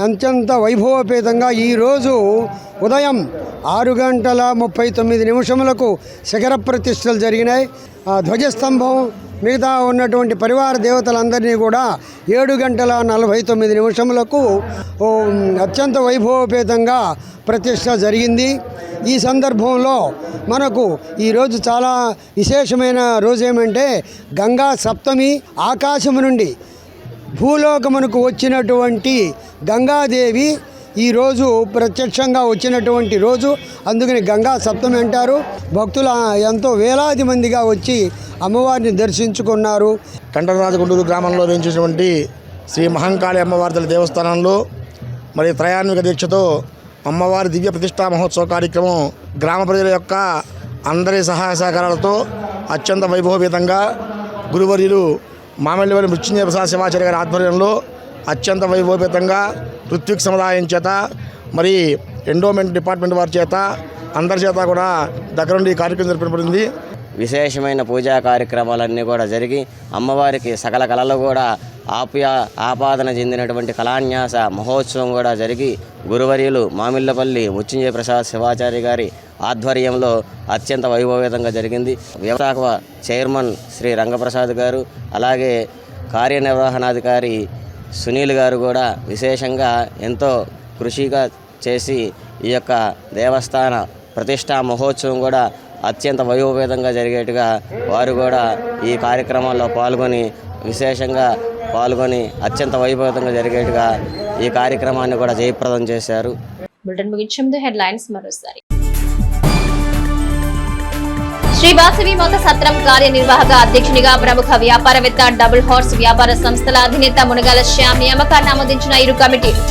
అత్యంత వైభవపేతంగా ఈరోజు ఉదయం 6:39 శిఖర ప్రతిష్టలు జరిగినాయి. ధ్వజస్తంభం, మిగతా ఉన్నటువంటి పరివార దేవతలందరినీ కూడా 7:49 అత్యంత వైభవపేతంగా ప్రతిష్ట జరిగింది. ఈ సందర్భంలో మనకు ఈరోజు చాలా విశేషమైన రోజు ఏమంటే గంగా సప్తమి. ఆకాశము నుండి భూలోకమునకు వచ్చినటువంటి గంగాదేవి ఈరోజు ప్రత్యక్షంగా వచ్చినటువంటి రోజు, అందుకని గంగా సప్తమి అంటారు. భక్తులు ఎంతో వేలాది మందిగా వచ్చి అమ్మవారిని దర్శించుకున్నారు. కంఠంరాజు కొండూరు గ్రామంలో వేయించినటువంటి శ్రీ మహంకాళి అమ్మవారి దేవస్థానంలో మరి త్రయాన్విక దీక్షతో అమ్మవారి దివ్య ప్రతిష్టా మహోత్సవ కార్యక్రమం గ్రామ ప్రజల యొక్క అందరి సహాయ సహకారాలతో అత్యంత వైభవపేతంగా గురువర్యులు మామిళ్ళవల్లి మృత్యుంజయ ప్రసాద్ శివాచార్య గారి ఆధ్వర్యంలో అత్యంత వైభవపేతంగా ఋత్విక్ సముదాయం చేత, మరి ఎండోమెంట్ డిపార్ట్మెంట్ వారి చేత, అందరి చేత కూడా దగ్గరుండి ఈ కార్యక్రమం జరపబడింది. విశేషమైన పూజా కార్యక్రమాలన్నీ కూడా జరిగి అమ్మవారికి సకల కళలు కూడా ఆపాదన చెందినటువంటి కళాన్యాస మహోత్సవం కూడా జరిగి గురువర్యులు మామిళ్ళపల్లి మృత్యుంజయ ప్రసాద్ శివాచార్య గారి ఆధ్వర్యంలో అత్యంత వైభవేతంగా జరిగింది. వ్యవస్థాపక చైర్మన్ శ్రీ రంగప్రసాద్ గారు, అలాగే కార్యనిర్వహణాధికారి సునీల్ గారు కూడా విశేషంగా ఎంతో కృషిగా చేసి ఈ యొక్క దేవస్థాన ప్రతిష్టా మహోత్సవం కూడా అత్యంత వైభవేతంగా జరిగేట్టుగా వారు కూడా ఈ కార్యక్రమాల్లో విశేషంగా పాల్గొని అత్యంత వైభవేతంగా జరిగేట్టుగా ఈ కార్యక్రమాన్ని కూడా జయప్రదం చేశారు. బులెటిన్ ముగించే ముందు హెడ్లైన్స్ మరోసారి. శ్రీ వాసవి మాత సత్రం కార్యనిర్వాహక అధ్యక్షునిగా ప్రముఖ వ్యాపారవేత్త డబుల్ హార్స్ వ్యాపార సంస్థల అధినేత మునగాల శ్యామ్ నియామకాన్ని ఆమోదించిన ఇరు కమిటీలు.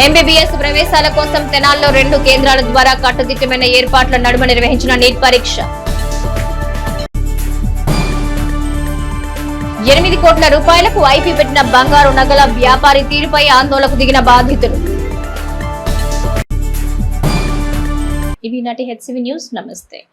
ఎంబీబీఎస్ ప్రవేశాల కోసం తెనాల్లో 2 కేంద్రాల ద్వారా కట్టుదిట్టమైన ఏర్పాట్ల నడుమ నిర్వహించిన నీట్ పరీక్ష. 8 కోట్ల రూపాయలకు ఐపీ పెట్టిన బంగారు నగల వ్యాపారి తీరుపై ఆందోళనకు దిగిన బాధితులు. ఇవి నాటి హెచ్సివి న్యూస్. నమస్తే.